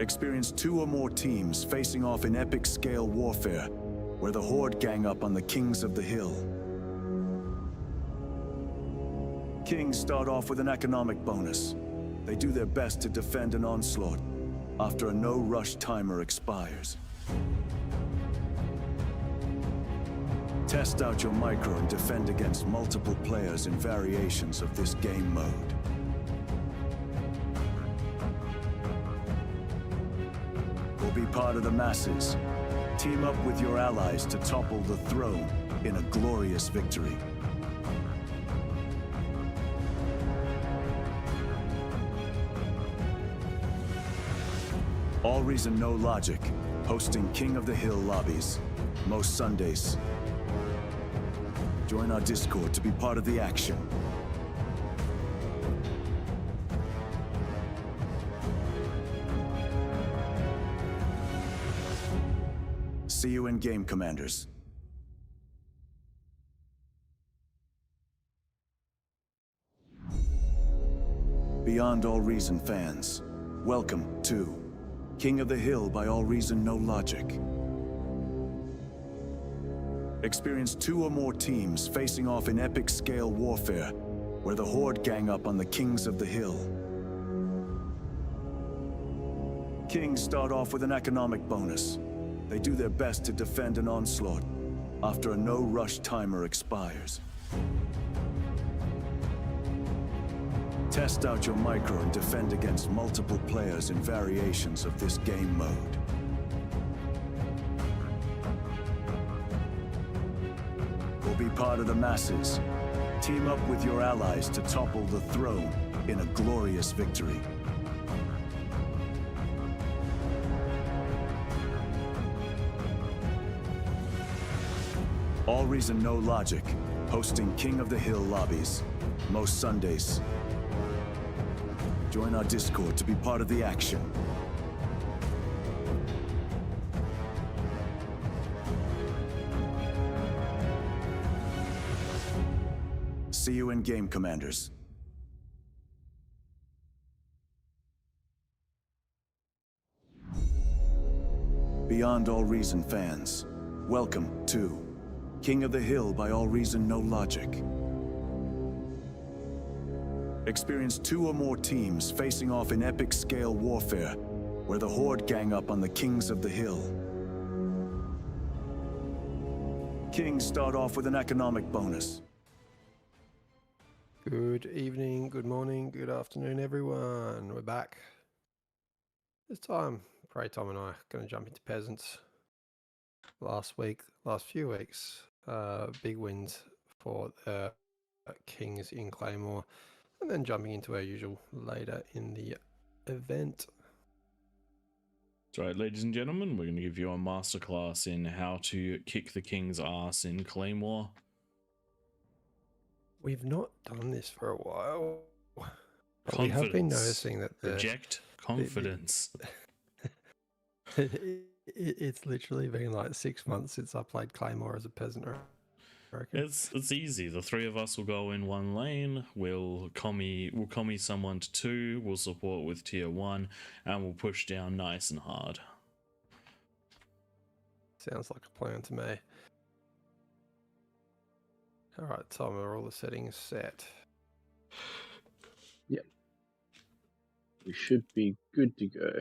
Experience 2 or more teams facing off in epic scale warfare, where the Horde gang up on the Kings of the Hill. Kings start off with an economic bonus. They do their best to defend an onslaught after a no-rush timer expires. Test out your micro and defend against multiple players in variations of this game mode. Or be part of the masses. Team up with your allies to topple the throne in a glorious victory. AllReasonNoLogic, hosting King of the Hill lobbies, most Sundays. Join our Discord to be part of the action. See you in game, Commanders. Beyond All Reason fans, welcome to King of the Hill by AllReasonNoLogic. Experience 2 or more teams facing off in epic scale warfare, where the Horde gang up on the Kings of the Hill. Kings start off with an economic bonus. They do their best to defend an onslaught after a no-rush timer expires. Test out your micro and defend against multiple players in variations of this game mode. Or be part of the masses. Team up with your allies to topple the throne in a glorious victory. AllReasonNoLogic, hosting King of the Hill lobbies, most Sundays. Join our Discord to be part of the action. See you in game, Commanders. Beyond All Reason fans, welcome to King of the Hill by AllReasonNoLogic. Experience 2 or more teams facing off in epic scale warfare, where the Horde gang up on the Kings of the Hill. Kings start off with an economic bonus. Good evening, good morning, good afternoon, everyone. We're back. This time, Prey Tom and I are going to jump into Peasants. Last few weeks, big wins for the Kings in Claymore, and then jumping into our usual later in the event. That's right, ladies and gentlemen, we're going to give you a masterclass in how to kick the King's ass in Claymore. We've not done this for a while, but we have been noticing that Project confidence. It's literally been like 6 months since I played Claymore as a peasant. I reckon. It's easy. The 3 of us will go in one lane. We'll commie someone to 2. We'll support with tier 1, and we'll push down nice and hard. Sounds like a plan to me. All right, Tom, are all the settings set? Yep. We should be good to go.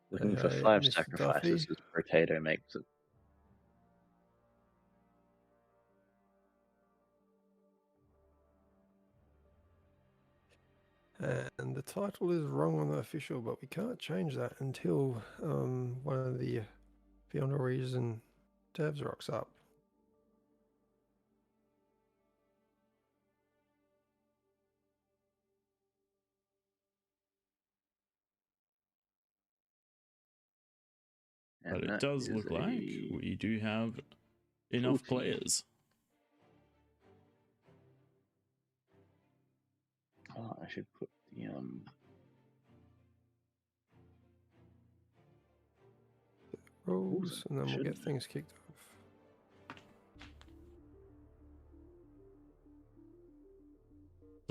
Looking for 5 Mr. sacrifices Duffy. as Potato makes it. And the title is wrong on the official, but we can't change that until one of the Beyond All Reason devs rocks up. But it does look like we do have enough players. Oh, I should put the rules, and then we'll get things kicked off.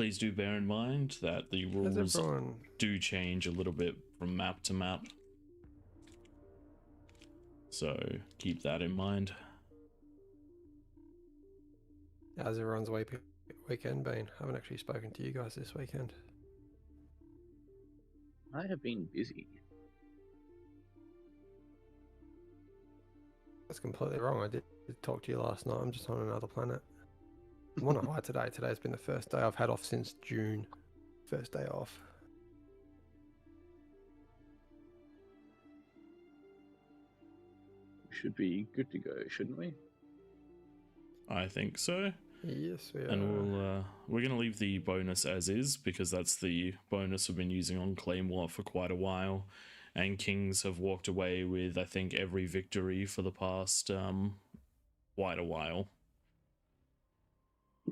please do bear in mind that the Has rules everyone... do change a little bit from map to map. So keep that in mind. How's everyone's weekend been? I haven't actually spoken to you guys this weekend. I have been busy. That's completely wrong. I did talk to you last night. I'm just on another planet. I'm on a high today. Today's been the first day I've had off since June. First day off. We should be good to go, shouldn't we? I think so. Yes, we are. And we're gonna leave the bonus as is because that's the bonus we've been using on Claymore for quite a while, and Kings have walked away with I think every victory for the past quite a while.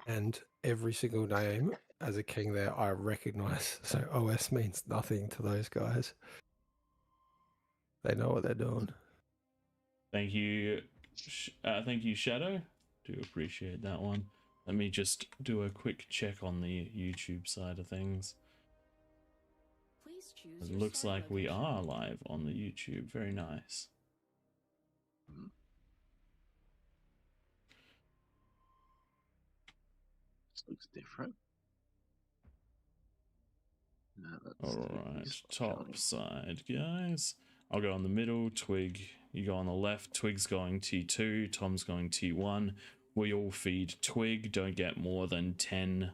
And every single name as a king there I recognize. So OS means nothing to those guys. They know what they're doing. Thank you, Shadow. Do appreciate that one. Let me just do a quick check on the YouTube side of things. Please choose It your looks start like we location. are live on the YouTube. Very nice. This looks different. Alright, top side, guys. I'll go on the middle, Twig, you go on the left, Twig's going T2, Tom's going T1. We all feed Twig, don't get more than 10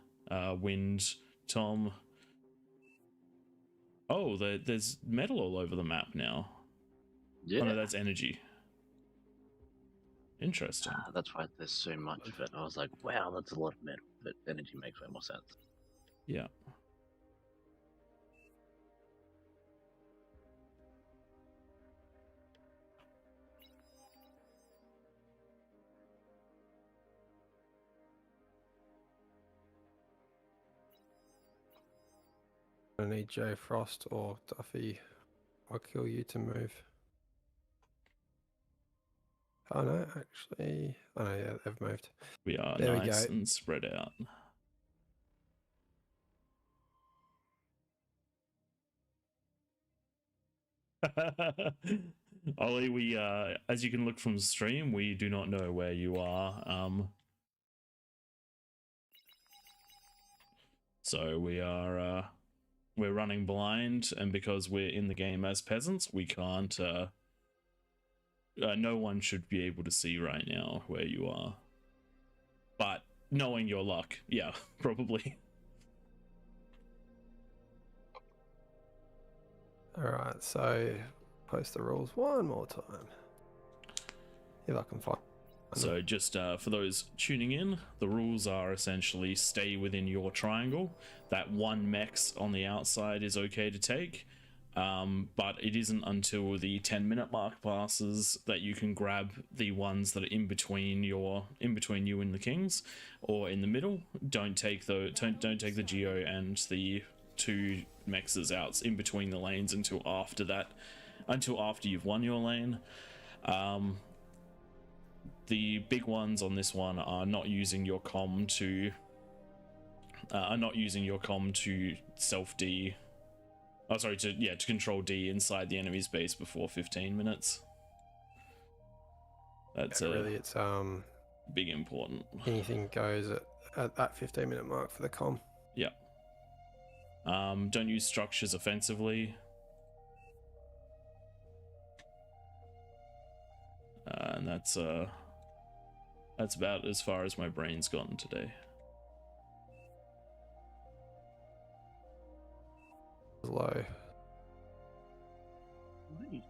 wind, Tom. Oh, there's metal all over the map now. Yeah, Oh no, that's energy. Interesting. that's why there's so much of it. I was like, wow, that's a lot of metal, but energy makes way more sense. Yeah. I need Joe Frost or Duffy. I'll kill you to move. Oh no, actually. Oh no, yeah, they've moved. We are There we nice go. and spread out. Ollie, we as you can look from stream, we do not know where you are. So we are we're running blind, and because we're in the game as peasants, we can't no one should be able to see right now where you are. But knowing your luck, yeah, probably. Alright, so post the rules one more time. If I can find them. So just for those tuning in, the rules are essentially stay within your triangle. That one mechs on the outside is okay to take, but it isn't until the 10-minute mark passes that you can grab the ones that are in between you and the kings, or in the middle. Don't take the geo and the two mexes out in between the lanes until after you've won your lane. The big ones on this one are not using your comm to self D. Oh, sorry, to control D inside the enemy's base before 15 minutes. That's really, it's big important. anything goes at that 15-minute mark for the comm. Yeah. Don't use structures offensively. And that's about as far as my brain's gotten today. Low. Nice.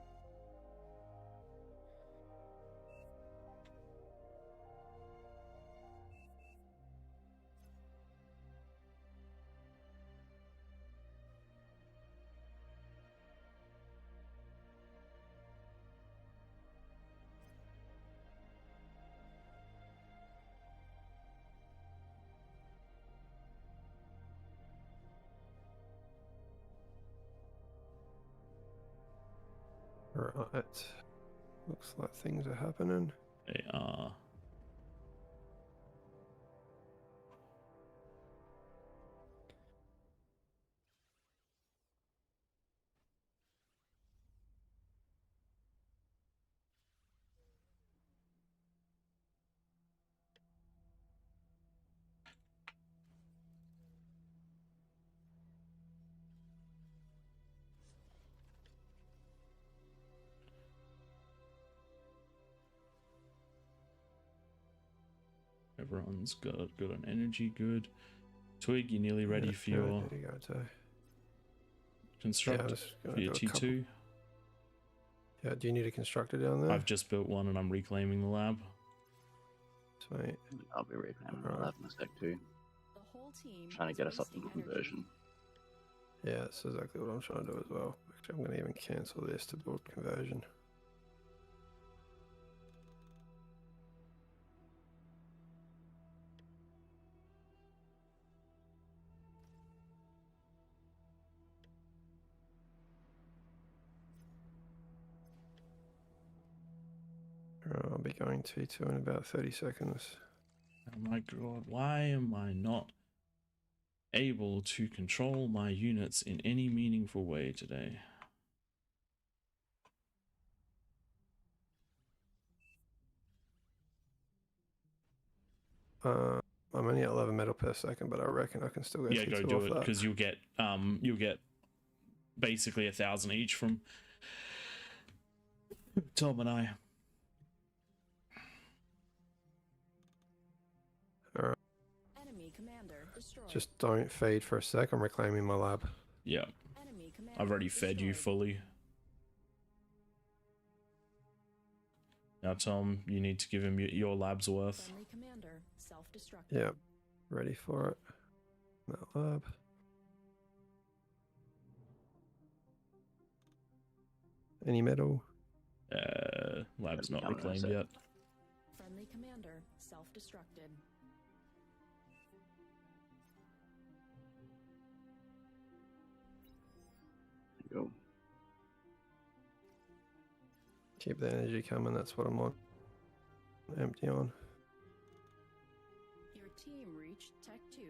Right. Looks like things are happening. They are. Everyone's got good on energy. Good. Twig, you nearly ready for Yeah, I your need to go to. construct I'm just for gonna your do a couple. T2? Yeah, do you need a constructor down there? I've just built one and I'm reclaiming the lab. Sweet. I'll be reclaiming Alright. the lab in a sec too. The whole team Trying to is get us up to wasting energy. conversion. Yeah, that's exactly what I'm trying to do as well. Actually, I'm going to even cancel this to build conversion. I'll be going T2 in about 30 seconds. Oh my god, why am I not able to control my units in any meaningful way today? I'm only at 11 metal per second, but I reckon I can still go Yeah, T2 go off do it that. because you'll get basically 1,000 each from Tom and I. Alright, Enemy commander destroyed. just don't feed for a sec. I'm reclaiming my lab. Yeah, Enemy commander I've already fed you destroyed. fully. Now, Tom, you need to give him your lab's worth. Friendly commander self-destructed. Yeah, ready for it. That lab. Any metal? Lab's That'll not be coming in a reclaimed sec. yet. Friendly commander self-destructed. There you go. Keep the energy coming. That's what I'm on. Empty on. Your team reached Tech 2.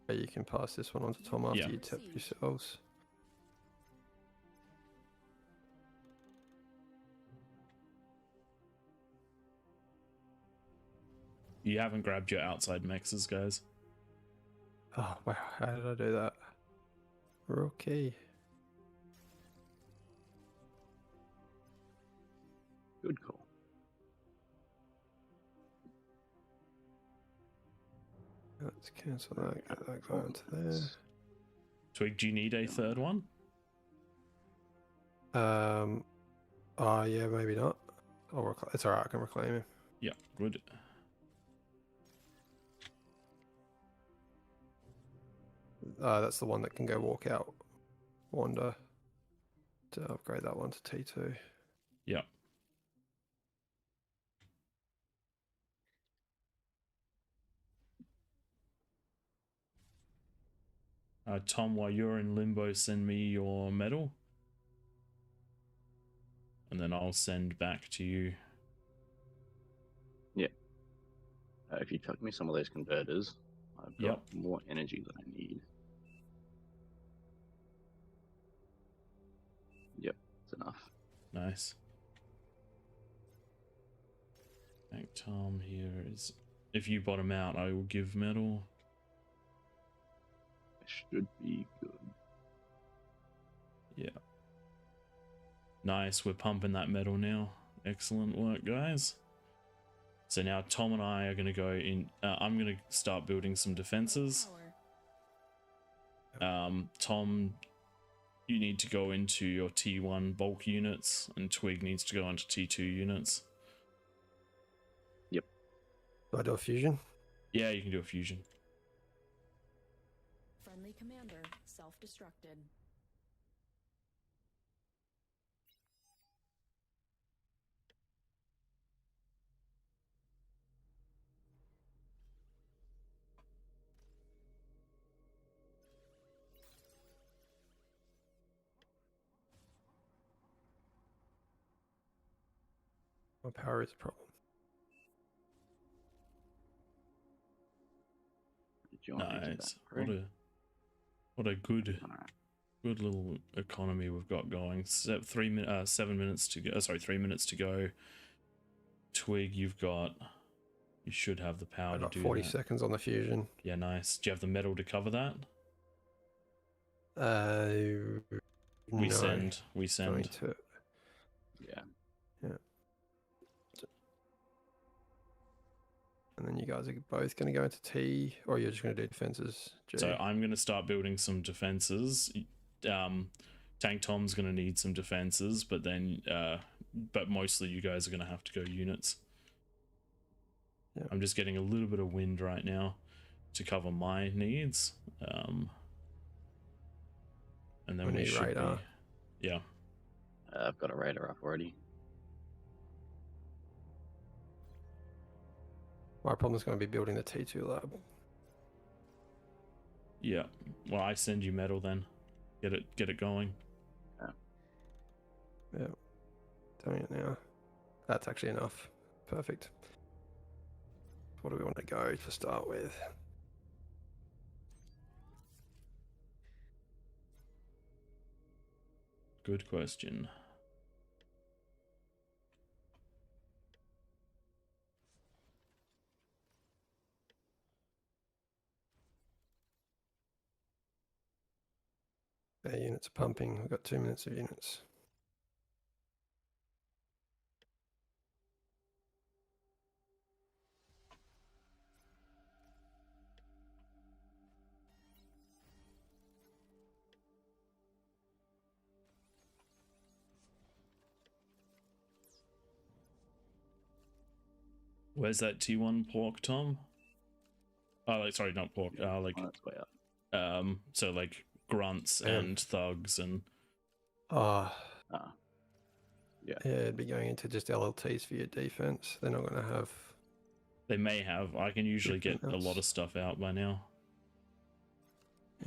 Yeah, you can pass this one on to Tom after Yeah. you tap yourselves. You haven't grabbed your outside mexes, guys. Oh, wow. How did I do that? Rookie. Good call. Let's cancel that. Get that going to there. Twig, do you need a third one? Oh, yeah, maybe not. It's alright. I can reclaim him. Yeah, good. That's the one that can go walk out. Wander. To upgrade that one to T2. Yeah. Tom, while you're in limbo, send me your medal. And then I'll send back to you. If you chuck me some of those converters, I've got more energy than I need. Yep, it's enough. Nice. Thank Tom. Here is. If you bottom out, I will give medal. Should be good. Yeah. Nice. We're pumping that metal now. Excellent work, guys. So now Tom and I are going to go in. I'm going to start building some defenses. Power. Tom, you need to go into your T1 bulk units, and Twig needs to go into T2 units. Yep. Do I do a fusion? Yeah, you can do a fusion. Friendly commander self-destructed. My power is a problem. Did you want me to do Nice. that, Craig? What a good Alright. good little economy we've got going. 7 minutes to go. Sorry, 3 minutes to go. Twig, you should have the power I to got do 40 that. seconds on the fusion. Yeah, nice. Do you have the metal to cover that? We We send. Going to. Yeah. Yeah. guys are both going to go into T, or you're just going to do defenses? G? So I'm going to start building some defenses. Tank Tom's going to need some defenses, but then, but mostly you guys are going to have to go units. Yeah. I'm just getting a little bit of wind right now to cover my needs. And then We we need should radar. be, yeah. I've got a radar up already. My problem is going to be building the T2 lab. Yeah. Well, I send you metal then. Get it going. Yeah. Doing it now. That's actually enough. Perfect. What do we want to go to start with? Good question. Our units are pumping. We've got 2 minutes of units. Where's that T1 pork, Tom? Oh, like, sorry, not pork. Like, On its way up. so like grunts Yeah. and thugs and Ah, Ah, yeah, it'd be going into just LLTs for your defense. They're not going to have. they may have. I can usually get a lot of stuff out by now.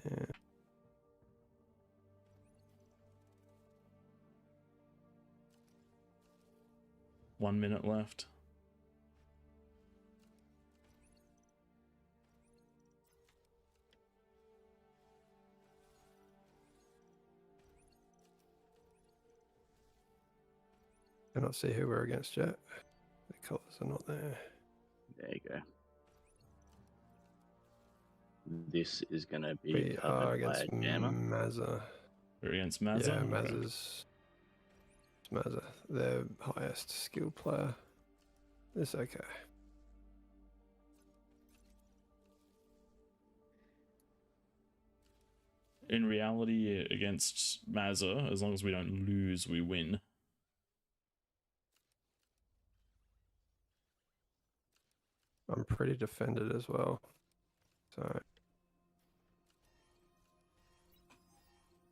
Yeah. One minute left. Cannot see who we're against yet. The colours are not there. there you go. This is going to be We are covered by against a jammer. Mazza. We're against Mazza. Yeah, Okay. Mazza's. Mazza, their highest skill player. It's okay. In reality, against Mazza, as long as we don't lose, we win. I'm pretty defended as well. So,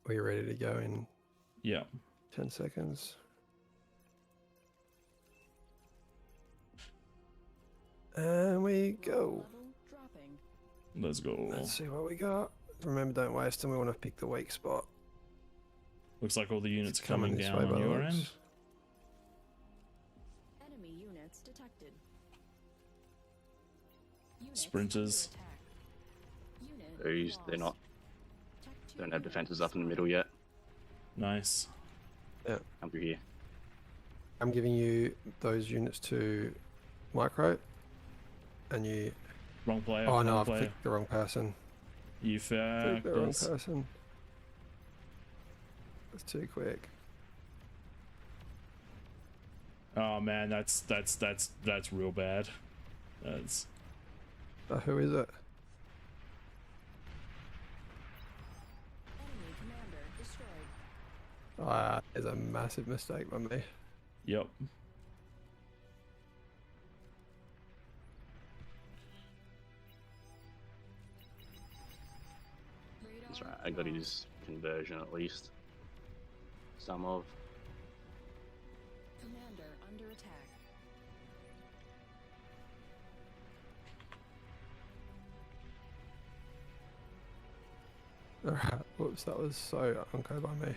we ready to go in Yeah. 10 seconds? And we go. Level dropping. Let's go. Let's see what we got. Remember, don't waste them. We want to pick the weak spot. Looks like all the units It's are coming this down way on by the your looks. end. Enemy units detected. Units Sprinters. under attack. Unit They're not, lost. Tech two don't have unit defenses up in the middle yet. Nice. Come through here. I'm giving you those units to Micro. And you. Wrong player. Oh no, wrong I've player. clicked the wrong person. You Clicked the wrong fucked us. person. That's too quick. Oh man, that's real bad. That's Who is it? Enemy commander destroyed. Ah, there's a massive mistake by me. yep. Radar That's right. I got lost. his conversion at least. Some of. Commander under attack. Alright, whoops, that was so unco by me.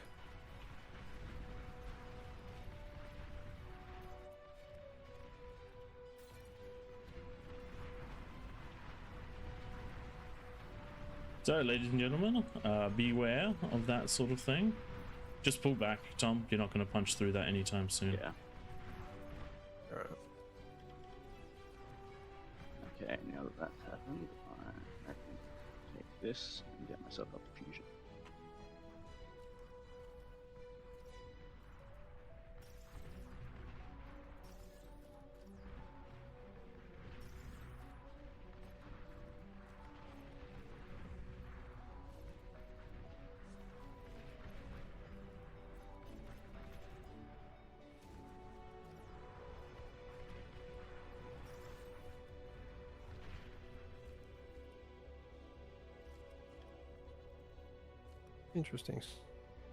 So, ladies and gentlemen, beware of that sort of thing. Just pull back, Tom. You're not going to punch through that anytime soon. Yeah. Alright. Okay, now that that's happened, I can take this and get myself up to fusion. Interesting.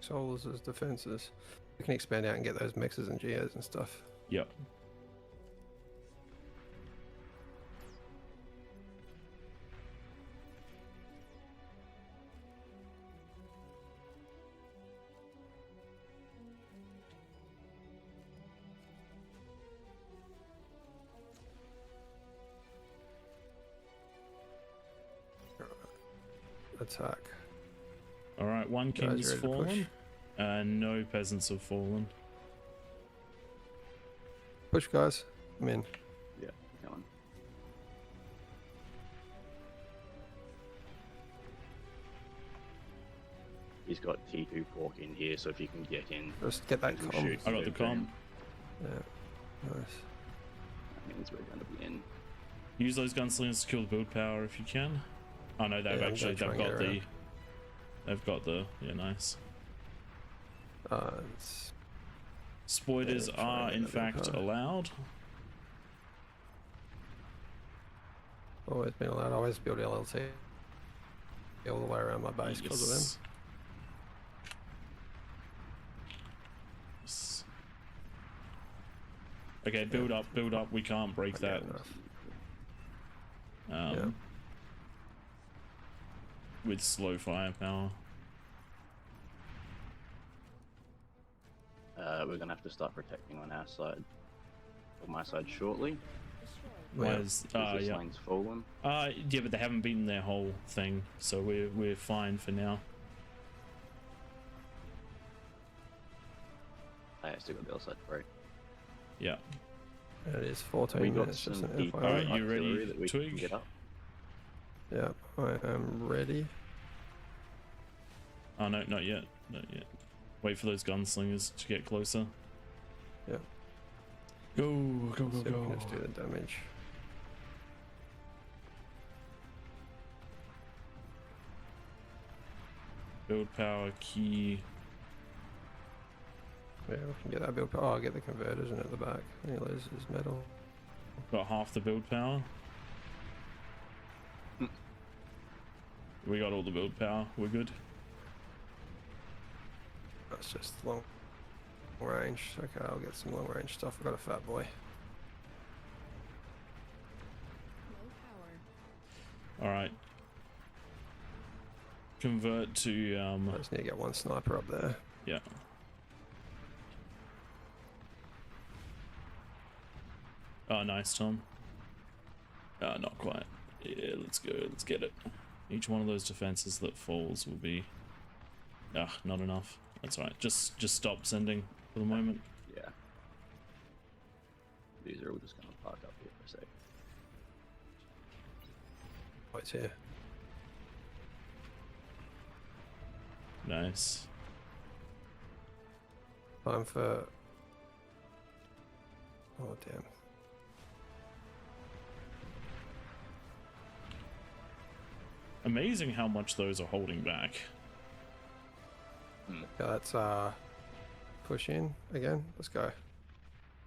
Souls as defenses. We can expand out and get those mixes and geos and stuff. Yep. Attack. All right, one Guys, king's ready to push? fallen, and no peasants have fallen. Push, guys. I'm in. Yeah, come on. He's got T2 fork in here, so if you can get in, Just get that and com. shoot, I got the so then com. Yeah. Nice. That means we're going to be in. Use those gunslingers to kill the build power if you can. Oh no, they've Yeah, I'm actually gonna they've try and got get the around. they've got the yeah nice. It's Spoilers Yeah, try are and in get that build fact power. allowed. always been allowed. I always build LLT all the way around my base because of them. Yes. Okay, build up, build up. We can't break Okay, that. enough. Um, with slow firepower. We're going to have to start protecting on our side, on my side shortly. Destroyed. Yeah. Whereas, This yeah. lane's fallen. Yeah, but they haven't beaten their whole thing, so we're fine for now. I still got the other side break. Yeah. And it is 14 We got minutes. Just some an deep FYI. Alright, you artillery ready, that we can Twig? get up. Yeah, I am ready. Oh no, not yet, not yet. Wait for those gunslingers to get closer. Yeah. Go, go, go, See if we go. can just do the damage. Build power key. Yeah, we can get that build. Oh, I'll get the converters in at the back. He loses metal. Got half the build power. We got all the build power. We're good. That's just long range. Okay, I'll get some long range stuff. I've got a fat boy. Low power. All right. Convert to I just need to get one sniper up there. yeah. Oh, nice, Tom. Not quite. Yeah, let's go. Let's get it. Each one of those defenses that falls will be not enough. That's all right. Just stop sending for the moment. Yeah. These are all just going to park up here for a sec. Oh, it's here. Nice. Time for. Oh, damn. Amazing how much those are holding back. Yeah, let's push in again. Let's go.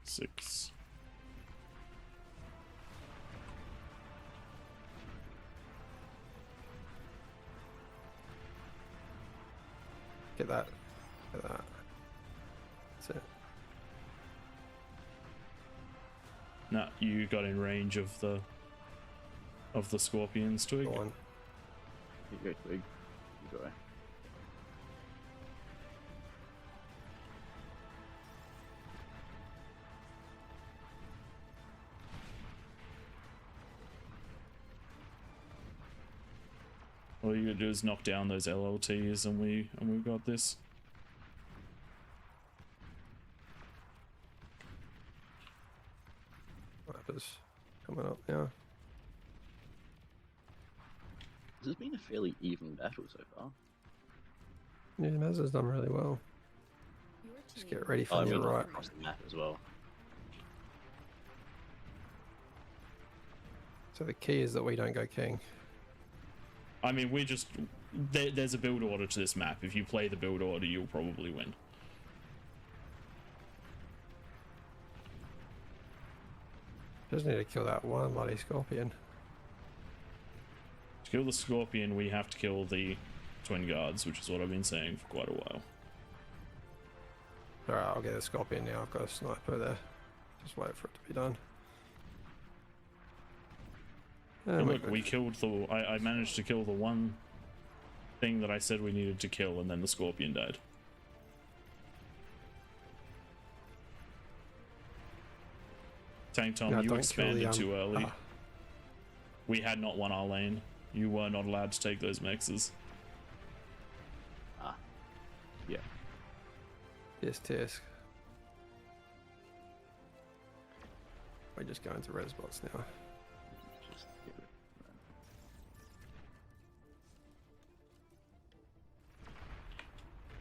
6. Get that. Get that. That's it. Nah, you got in range of the scorpions, Twig. Go on. You go, Twig. You go. All you gotta do is knock down those LLTs, and we've got this. Snipers coming up now. This has been a fairly even battle so far. Yeah, Maz has done really well. Your Just team get ready for I the mean, right. across the map as well. So the key is that we don't go king. I mean, we're just there's a build order to this map. If you play the build order, you'll probably win. Just need to kill that one bloody scorpion. To kill the scorpion, we have to kill the twin guards, which is what I've been saying for quite a while. Alright, I'll get a scorpion now. I've got a sniper there. Just wait for it to be done. And Oh my look, we killed the... I managed to kill the one thing that I said we needed to kill, and then the scorpion died. Tank Tom, No, you don't kill expanded the, too early. We had not won our lane. You were not allowed to take those mexes. Yeah. Yes, Tisk. We're just going to res bots now. Just get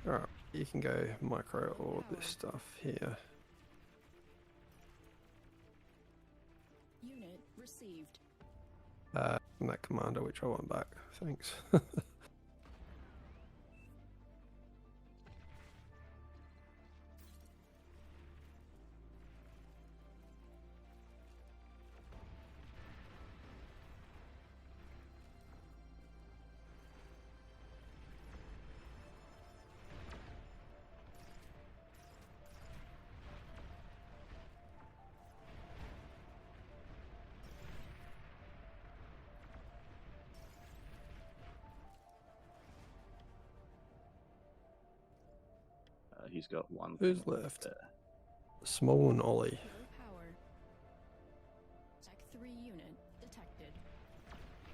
rid of Alright, you can go micro all this stuff here. Unit received. And that commander, which I want back. Thanks. He's got one. Who's thing left? there. Small and Ollie. Low power. Tech 3 unit detected.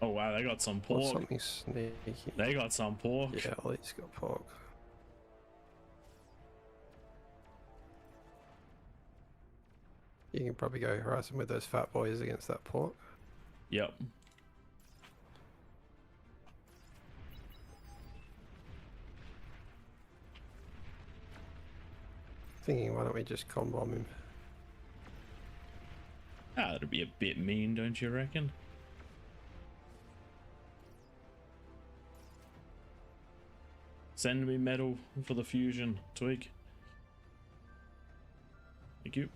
Oh wow, they got some Or pork. something sneaky. They got some pork. Yeah, Ollie's got pork. You can probably go harass him with those fat boys against that pork. Yep. Thinking, why don't we just con bomb him? Ah, that'd be a bit mean, don't you reckon? Send me metal for the fusion, Twig. Thank you.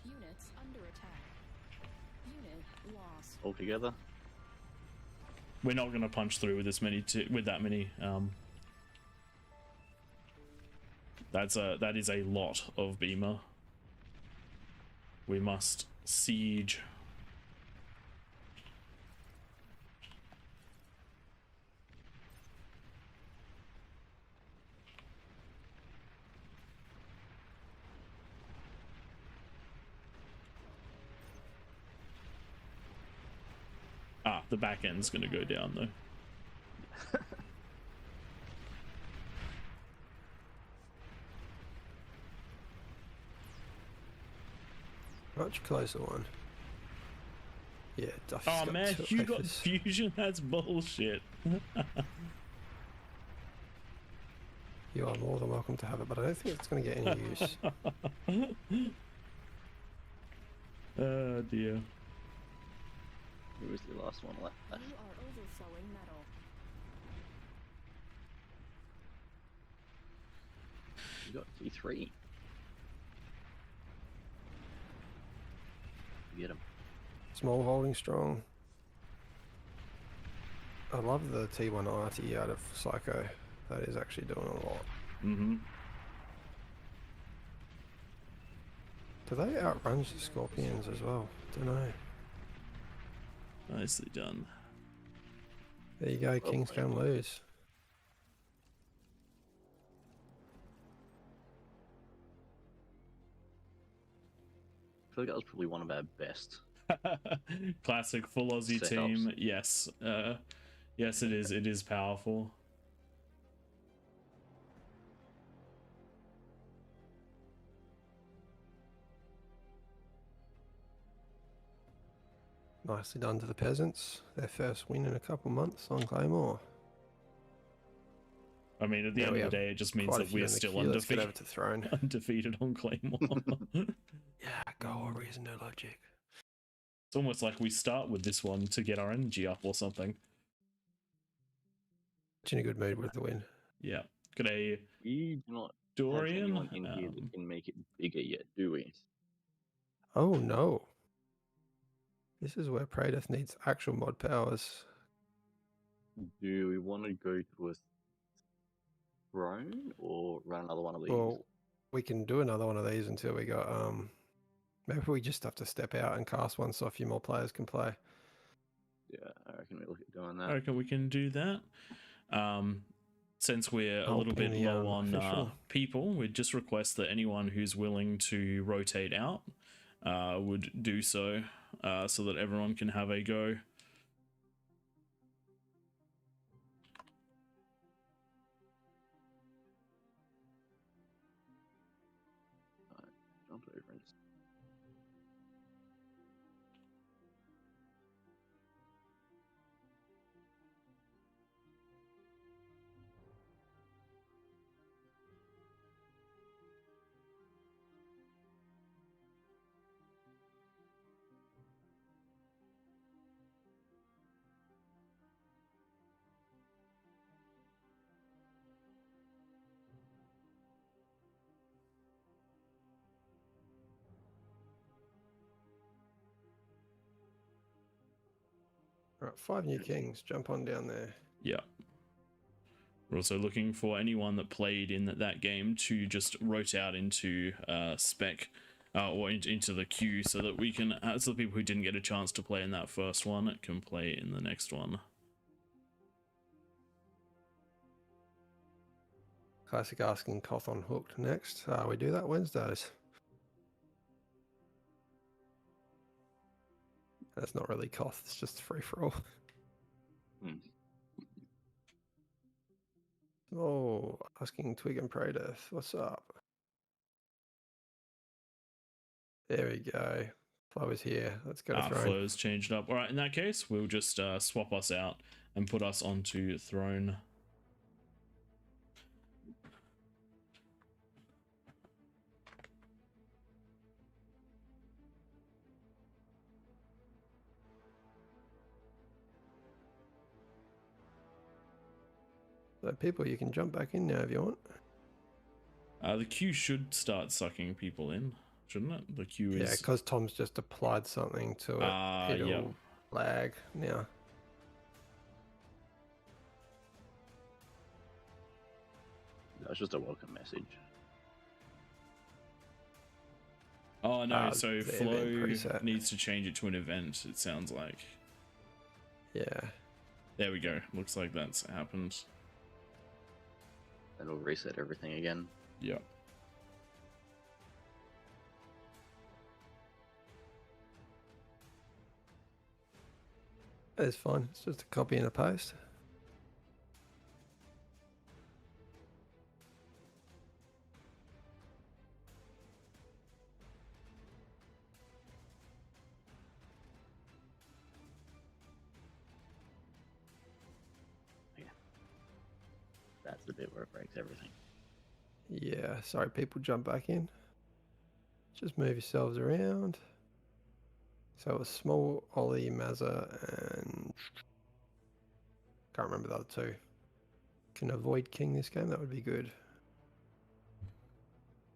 Units under attack. Unit lost. All together. We're not gonna punch through with this many. With that many. That is a lot of beamer. We must siege. Ah, the back end's gonna go down though. Much closer one. Yeah, Duffy's Oh got man, two you got wafers. fusion? That's bullshit. You are more than welcome to have it, but I don't think it's going to get any use. Oh dear. Who was the last one left? You are overflowing metal. You got T3. Get him. Small holding strong. I love the T1 RT out of Psycho. That is actually doing a lot. Mm-hmm. Do they outrun the Scorpions as well? Don't know. Nicely done. There you go, Kings played. can lose. I feel like that was probably one of our best. Classic full Aussie Setups. team. Yes. Yes, it is. It is powerful. Nicely done to the peasants. Their first win in a couple months on Claymore. I mean, at the Yeah, end we of the have day, it just means Quite a that few we're in the still queue. Let's get over undefeated. to Throne. Undefeated on Claymore. Yeah, go AllReasonNoLogic. It's almost like we start with this one to get our energy up or something. In a good mood with the win. Yeah. G'day, We do not have Dorian. anyone in here that can make it bigger yet, do we? Oh no. This is where Praedyth needs actual mod powers. Do we want to go to a throne or run another one of these? Well, we can do another one of these until we got maybe we just have to step out and cast one so a few more players can play. Yeah, I reckon we look at doing that. I reckon we can do that. Since we're a I'll little ping bit the, low on official. people, we'd just request that anyone who's willing to rotate out would do so, so that everyone can have a go. Jump over and All right, 5 new kings. Jump on down there. Yeah. We're also looking for anyone that played in that game to just rotate out into spec or into the queue, so that we can, so the people who didn't get a chance to play in that first one can play in the next one. Classic asking Kothon hooked next. We do that Wednesdays. That's not really Koth, it's just free for all. Oh, asking Twig and Pradeath, what's up? There we go. Flow is here. Let's go to throne. Flow's changed up. All right, in that case, we'll just swap us out and put us onto throne. So people, you can jump back in now if you want. The queue should start sucking people in, shouldn't it? The queue is... Yeah, because Tom's just applied something to it. It'll yeah. lag now. That's just a welcome message. Oh no, so the Flow event preset. needs to change it to an event, it sounds like. Yeah. There we go. Looks like that's happened. Then we'll reset everything again. Yeah. It's fine. It's just a copy and a paste. That's the bit where it breaks everything. Yeah, sorry, people jump back in. Just move yourselves around. So it was Small, Ollie, Mazza, and can't remember the other two. Can avoid king this game, that would be good.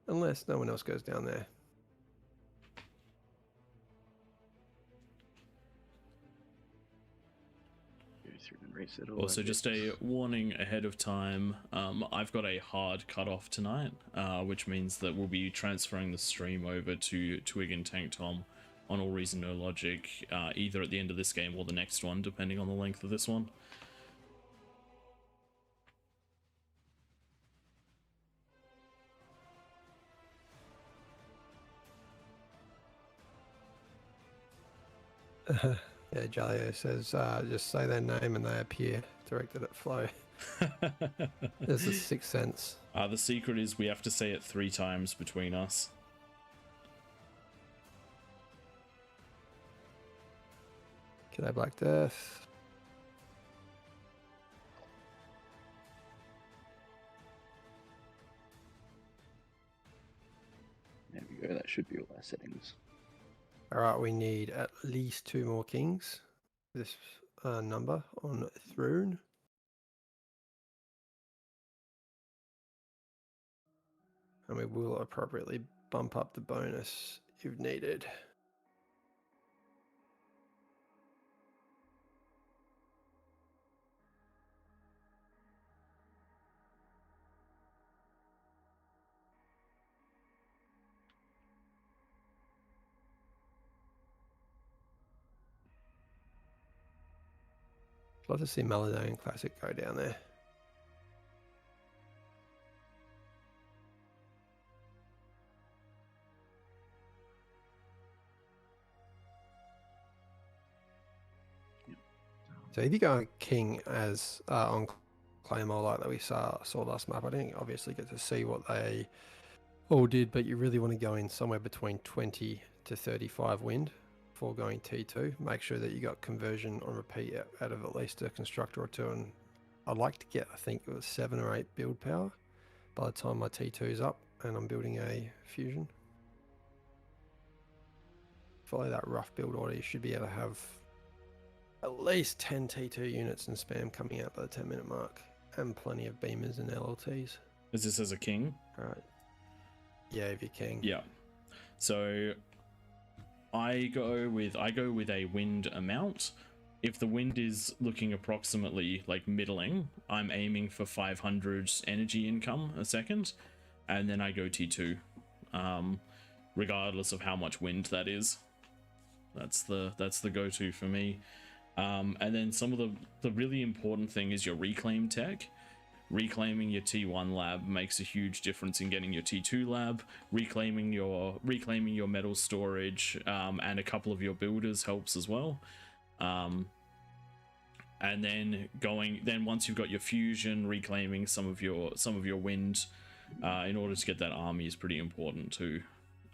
Unless no one else goes down there. Go through and reset all Also, that just bits. a warning ahead of time. I've got a hard cutoff tonight, which means that we'll be transferring the stream over to Twig and Tank Tom on AllReasonNoLogic, either at the end of this game or the next one, depending on the length of this one. Yeah, Jalio says just say their name and they appear, directed at Flow. There's a sixth sense. The secret is we have to say it 3 times between us. G'day Black Death. There we go, that should be all our settings. Alright, we need at least 2 more kings. This number on throne. And we will appropriately bump up the bonus if needed. Love to see Melody Classic go down there. So if you go king as on Claymore like that we saw last map, I didn't obviously get to see what they all did, but you really want to go in somewhere between 20 to 35 wind before going T2. Make sure that you got conversion on repeat out of at least a constructor or two, and I'd like to get, I think it was 7 or 8 build power by the time my T2 is up and I'm building a fusion. Follow that rough build order, you should be able to have at least 10 T2 units and spam coming out by the 10-minute mark, and plenty of beamers and LLTs. Is this as a king? All right. Yeah, if you're king. Yeah. So I go with a wind amount. If the wind is looking approximately like middling, I'm aiming for 500 energy income a second, and then I go T2, regardless of how much wind that is. That's the go-to for me. And then some of the really important thing is your reclaim tech. Reclaiming your T1 lab makes a huge difference in getting your T2 lab. Reclaiming your metal storage and a couple of your builders helps as well. And then once you've got your fusion, reclaiming some of your wind in order to get that army is pretty important too.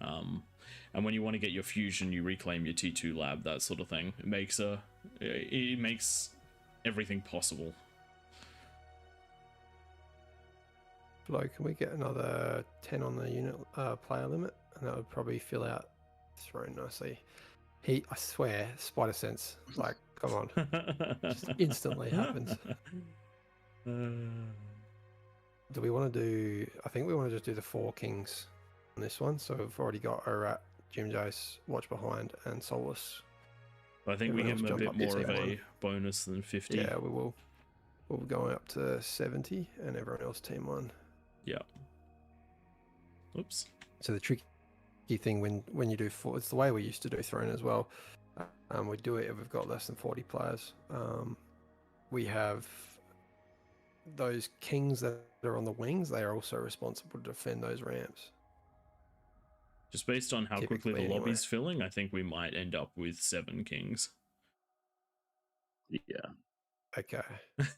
And when you want to get your fusion, you reclaim your T2 lab, that sort of thing. It makes everything possible. Flo, can we get another 10 on the unit player limit? And that would probably fill out throne nicely. I swear, spider sense, like, come on. Just instantly happens. Do we want to do, I think we want to just do the 4 kings on this one. So we've already got Orat, Jim Jace, Watch Behind, and Solus. But I think we give him a bit more of a bonus than 50. Yeah, we will. We'll be going up to 70, and everyone else team 1. Yeah. Oops. So the tricky thing when you do 4, it's the way we used to do throne as well. We do it if we've got less than 40 players. We have those kings that are on the wings. They are also responsible to defend those ramps. Just based on how Typically, quickly the lobby's filling, I think we might end up with 7 kings. Yeah. Okay.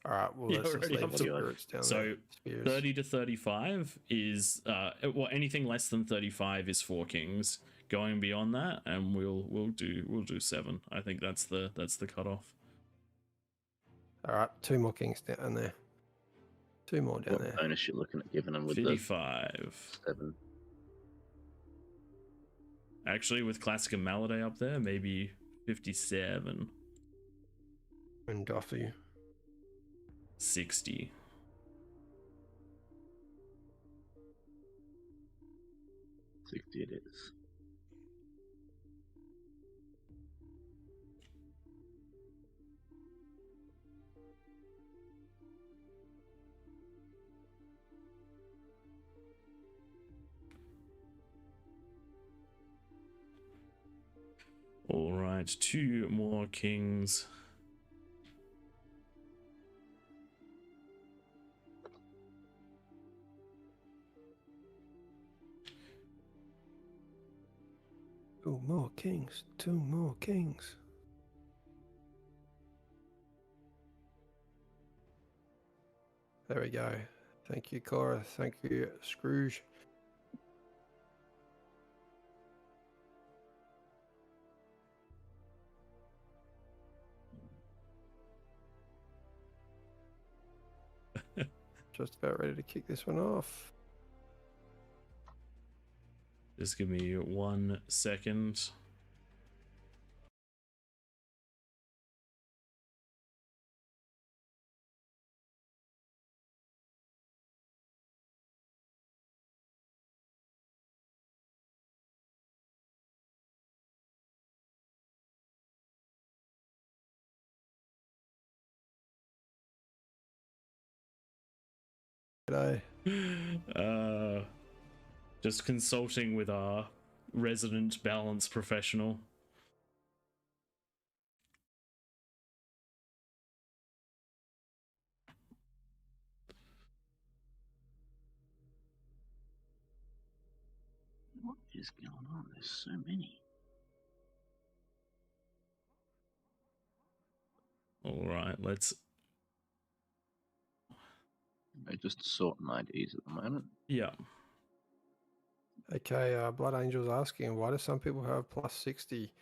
All right. Well, let's just leave the spirits down so there. 30 to 35 is well, anything less than 35 is 4 kings. Going beyond that, and we'll do 7. I think that's the cutoff. All right, 2 more kings down there. 2 more down there. What bonus you looking at giving them with 55. the 7? Actually, with Classic and Maladay up there, maybe 57. And Duffy. 60. It is. All right, 2 more kings. Two more kings. 2 more kings. There we go. Thank you, Cora. Thank you, Scrooge. Just about ready to kick this one off. Just give me 1 second. G'day. Just consulting with our resident balance professional. is going on? There's so many. All right, let's. They're just sorting IDs at the moment. Yeah. Okay, Blood Angel's asking, why do some people have plus 60?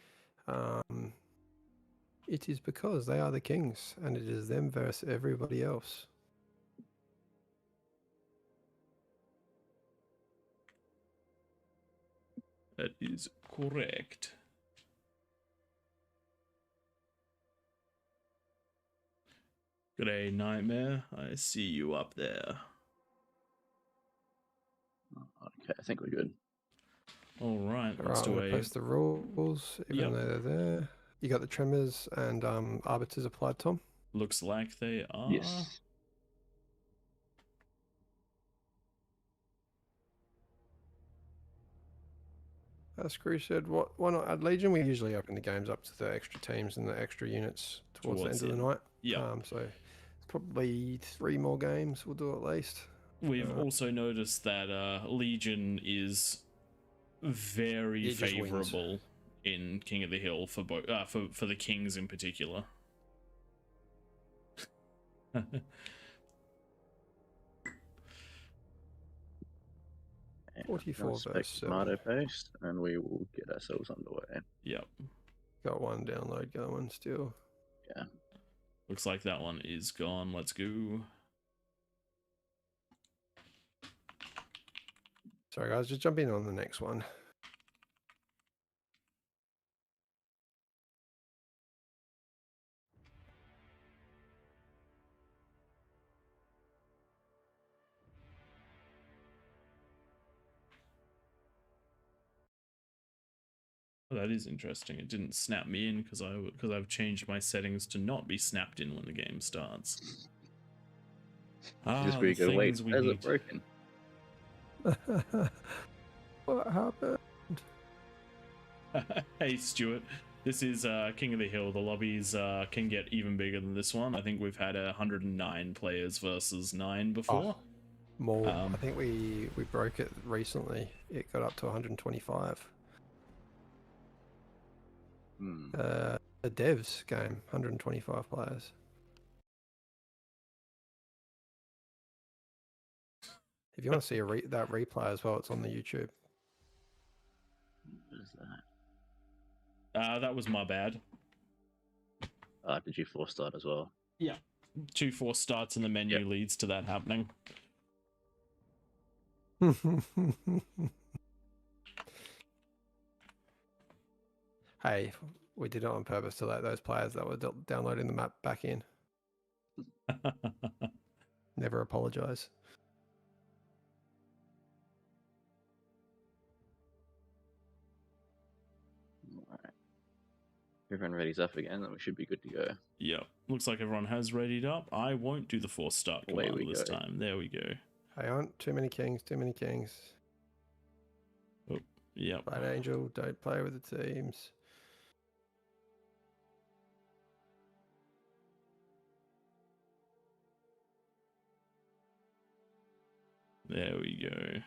It is because they are the kings, and it is them versus everybody else. That is correct. G'day, Nightmare. I see you up there. Okay, I think we're good. All right, All let's right, I'm do going to a. post the rules, even Yep. though they're there. You got the tremors and arbiters applied, Tom? Looks like they are. Yes. Screw said, why not add Legion? We usually open the games up to the extra teams and the extra units towards the end of the night. Yeah. So it's probably 3 more games we'll do at least. We've also noticed that Legion is very It just wins. favorable in King of the Hill for for the kings in particular. 44 versus 7. Tomato paste, and we will get ourselves underway. Yep. Got one download going still. Yeah. Looks like that one is gone. Let's go. Sorry guys, just jump in on the next one. Oh, that is interesting. It didn't snap me in because I've changed my settings to not be snapped in when the game starts. Just where you go, wait, why is it broken? What happened? Hey Stuart, this is King of the Hill. The lobbies can get even bigger than this one. I think we've had 109 players versus 9 before. More. I think we broke it recently. It got up to 125. The devs game, 125 players. If you want to see that replay as well, it's on the YouTube. What is that? That was my bad. Did you force start as well? Yeah. 2 force starts in the menu leads to that happening. Hey, we did it on purpose to let those players that were downloading the map back in. Never apologize. Alright. Everyone ready's up again, then we should be good to go. Yep. Looks like everyone has readied up. I won't do the force start command this time. There we go. Hey, aren't too many kings, too many kings. Oh, yep. Blood Angel, don't play with the teams. There we go.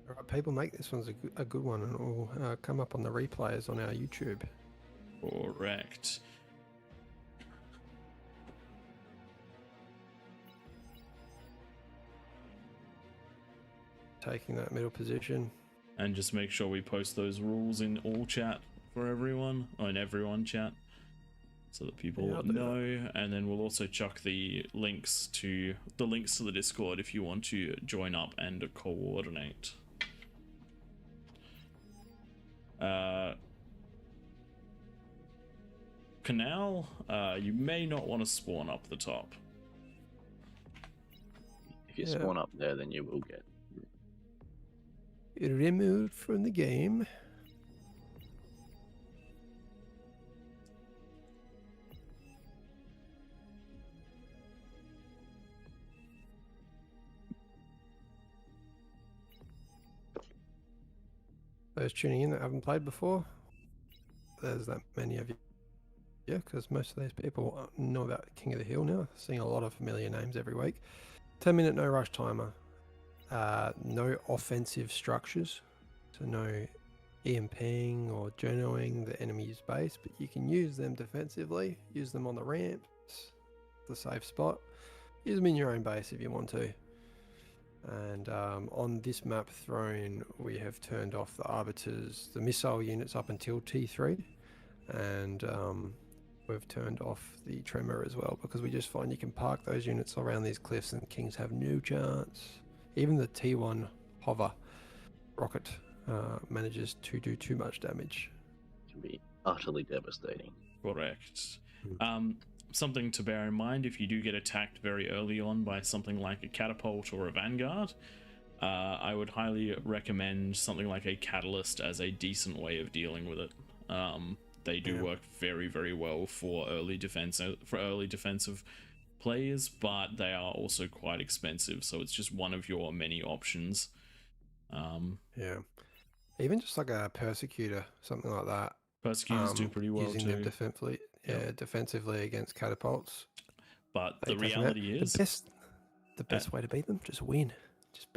All right, people, make this one's a good one, and it will come up on the replays on our YouTube. Correct. Taking that middle position. And just make sure we post those rules in all chat for everyone, or in everyone chat, so that people know. And then we'll also chuck the links to the Discord if you want to join up and coordinate. Canal, you may not want to spawn up the top. If you spawn up there, then you will get removed from the game. Those tuning in that haven't played before, there's that many of you. Yeah, because most of these people know about King of the Hill now. Seeing a lot of familiar names every week. 10-minute no rush timer. No offensive structures. So no EMPing or journaling the enemy's base, but you can use them defensively. Use them on the ramps, the safe spot. Use them in your own base if you want to. And on this map throne, we have turned off the arbiters, the missile units up until T3, and we've turned off the tremor as well, because we just find you can park those units around these cliffs and kings have no chance. Even the T1 hover rocket manages to do too much damage. It can be utterly devastating. Correct. Something to bear in mind, if you do get attacked very early on by something like a catapult or a vanguard, I would highly recommend something like a catalyst as a decent way of dealing with it. They do work very, very well for early defensive players, but they are also quite expensive, so it's just one of your many options. Yeah, even just like a persecutor, something like that. Persecutors do pretty well using too. them defensively, defensively against catapults. But the reality is, the best way to beat them, just win, just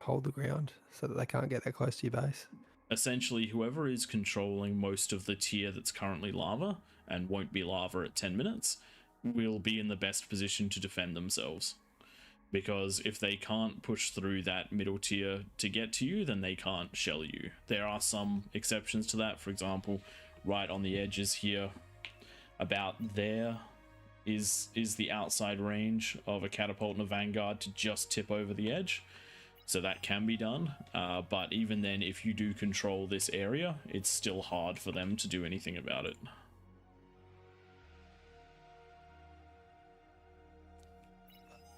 hold the ground so that they can't get that close to your base. Essentially, whoever is controlling most of the tier that's currently lava and won't be lava at 10 minutes will be in the best position to defend themselves. Because if they can't push through that middle tier to get to you, then they can't shell you. There are some exceptions to that. For example, right on the edges here, about there is the outside range of a catapult and a vanguard to just tip over the edge. So that can be done. But even then, if you do control this area, it's still hard for them to do anything about it.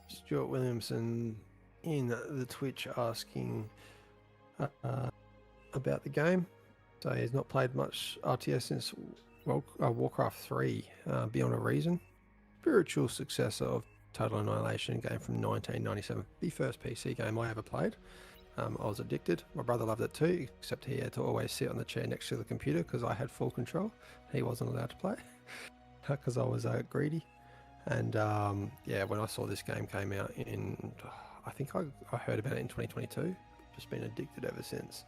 Stuart Williamson in the Twitch asking about the game. So he's not played much RTS since Warcraft 3, Beyond a Reason. Spiritual successor of Total Annihilation, game from 1997. The first PC game I ever played. I was addicted. My brother loved it too, except he had to always sit on the chair next to the computer because I had full control. He wasn't allowed to play because I was greedy. And yeah, when I saw this game came out I think I heard about it in 2022. Just been addicted ever since.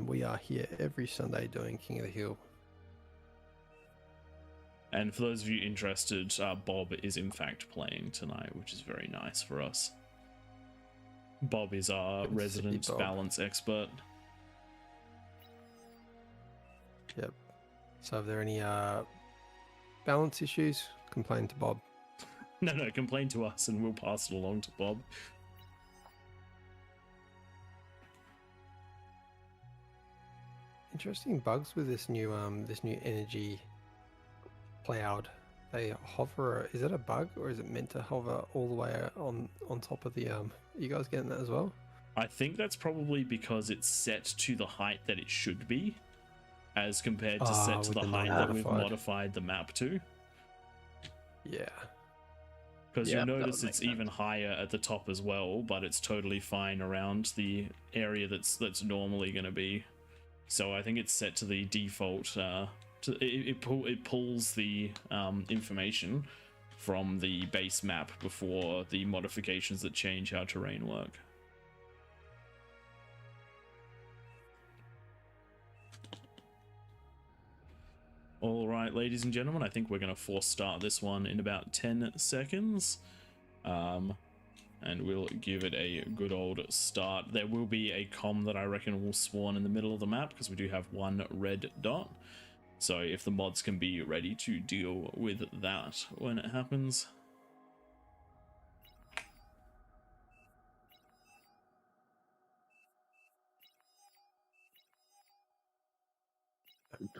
We are here every Sunday doing King of the Hill. And for those of you interested, Bob is in fact playing tonight, which is very nice for us. Bob is our resident balance expert. Yep. So if there are any balance issues, complain to Bob. No, complain to us and we'll pass it along to Bob. Interesting bugs with this new energy cloud. They hover. Is that a bug or is it meant to hover all the way on top of the? Are you guys getting that as well? I think that's probably because it's set to the height that it should be, as compared to set to the height that we've modified the map to. Yeah. Because you'll notice it's even higher at the top as well, but it's totally fine around the area that's normally going to be. So I think it's set to the default. It pulls the information from the base map before the modifications that change how terrain work. All right, ladies and gentlemen, I think we're going to force start this one in about 10 seconds. And we'll give it a good old start. There will be a comm that I reckon will spawn in the middle of the map because we do have one red dot. So if the mods can be ready to deal with that when it happens.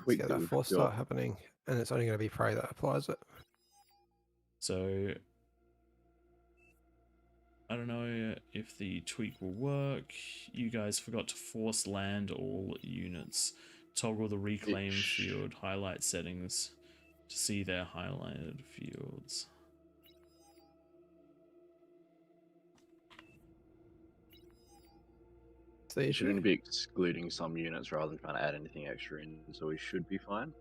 Let's get that force start happening, and it's only going to be Prey that applies it. So I don't know if the tweak will work. You guys forgot to force land all units. Toggle the reclaim field highlight settings to see their highlighted fields. You should only be excluding some units rather than trying to add anything extra in, so we should be fine.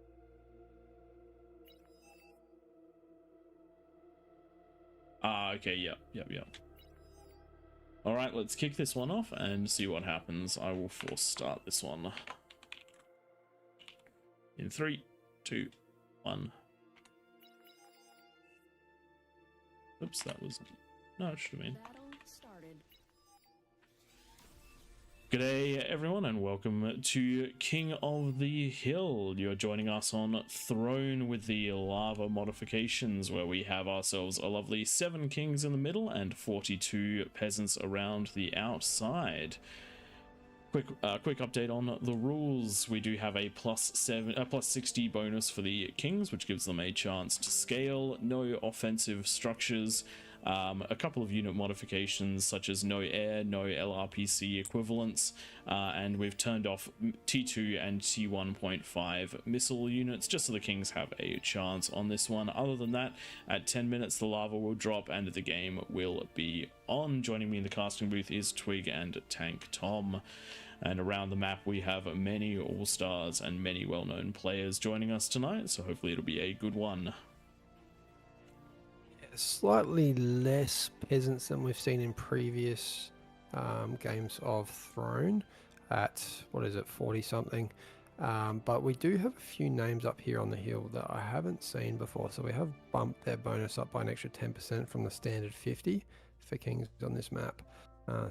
Okay, yep. Alright, let's kick this one off and see what happens. I will force start this one. In 3, 2, 1. Oops, that was... No, it should have been. Battle started. G'day everyone and welcome to King of the Hill. You're joining us on Throne with the lava modifications, where we have ourselves a lovely 7 kings in the middle and 42 peasants around the outside. Quick update on the rules. We do have a plus 60 bonus for the kings, which gives them a chance to scale. No offensive structures. A couple of unit modifications such as no air, no LRPC equivalents, and we've turned off T2 and T1.5 missile units just so the kings have a chance on this one. Other than that, at 10 minutes the lava will drop and the game will be on. Joining me in the casting booth is Twig and Tank Tom. And around the map we have many all-stars and many well-known players joining us tonight, so hopefully it'll be a good one. Slightly less peasants than we've seen in previous games of Throne at, what is it, 40 something. But we do have a few names up here on the hill that I haven't seen before. So we have bumped their bonus up by an extra 10% from the standard 50 for kings on this map.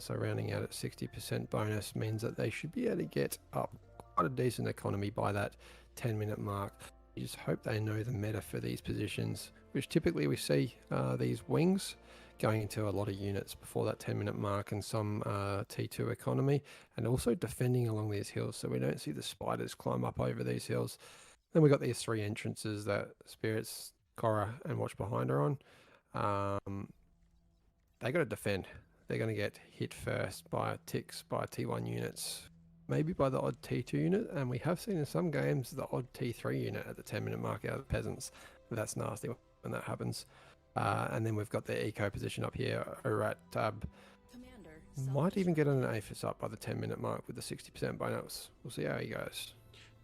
So rounding out at 60% bonus means that they should be able to get up quite a decent economy by that 10-minute mark. You just hope they know the meta for these positions, which typically we see these wings going into a lot of units before that 10-minute mark and some T2 economy, and also defending along these hills so we don't see the spiders climb up over these hills. Then we've got these 3 entrances that Spirits, Korra and Watch Behind are on. They got to defend. They're going to get hit first by ticks by T1 units, maybe by the odd T2 unit, and we have seen in some games the odd T3 unit at the 10-minute mark out of the peasants. That's nasty when that happens. And then we've got the eco position up here. Orat Tab might even get on an APHIS up by the 10-minute mark with the 60% bonus. We'll see how he goes.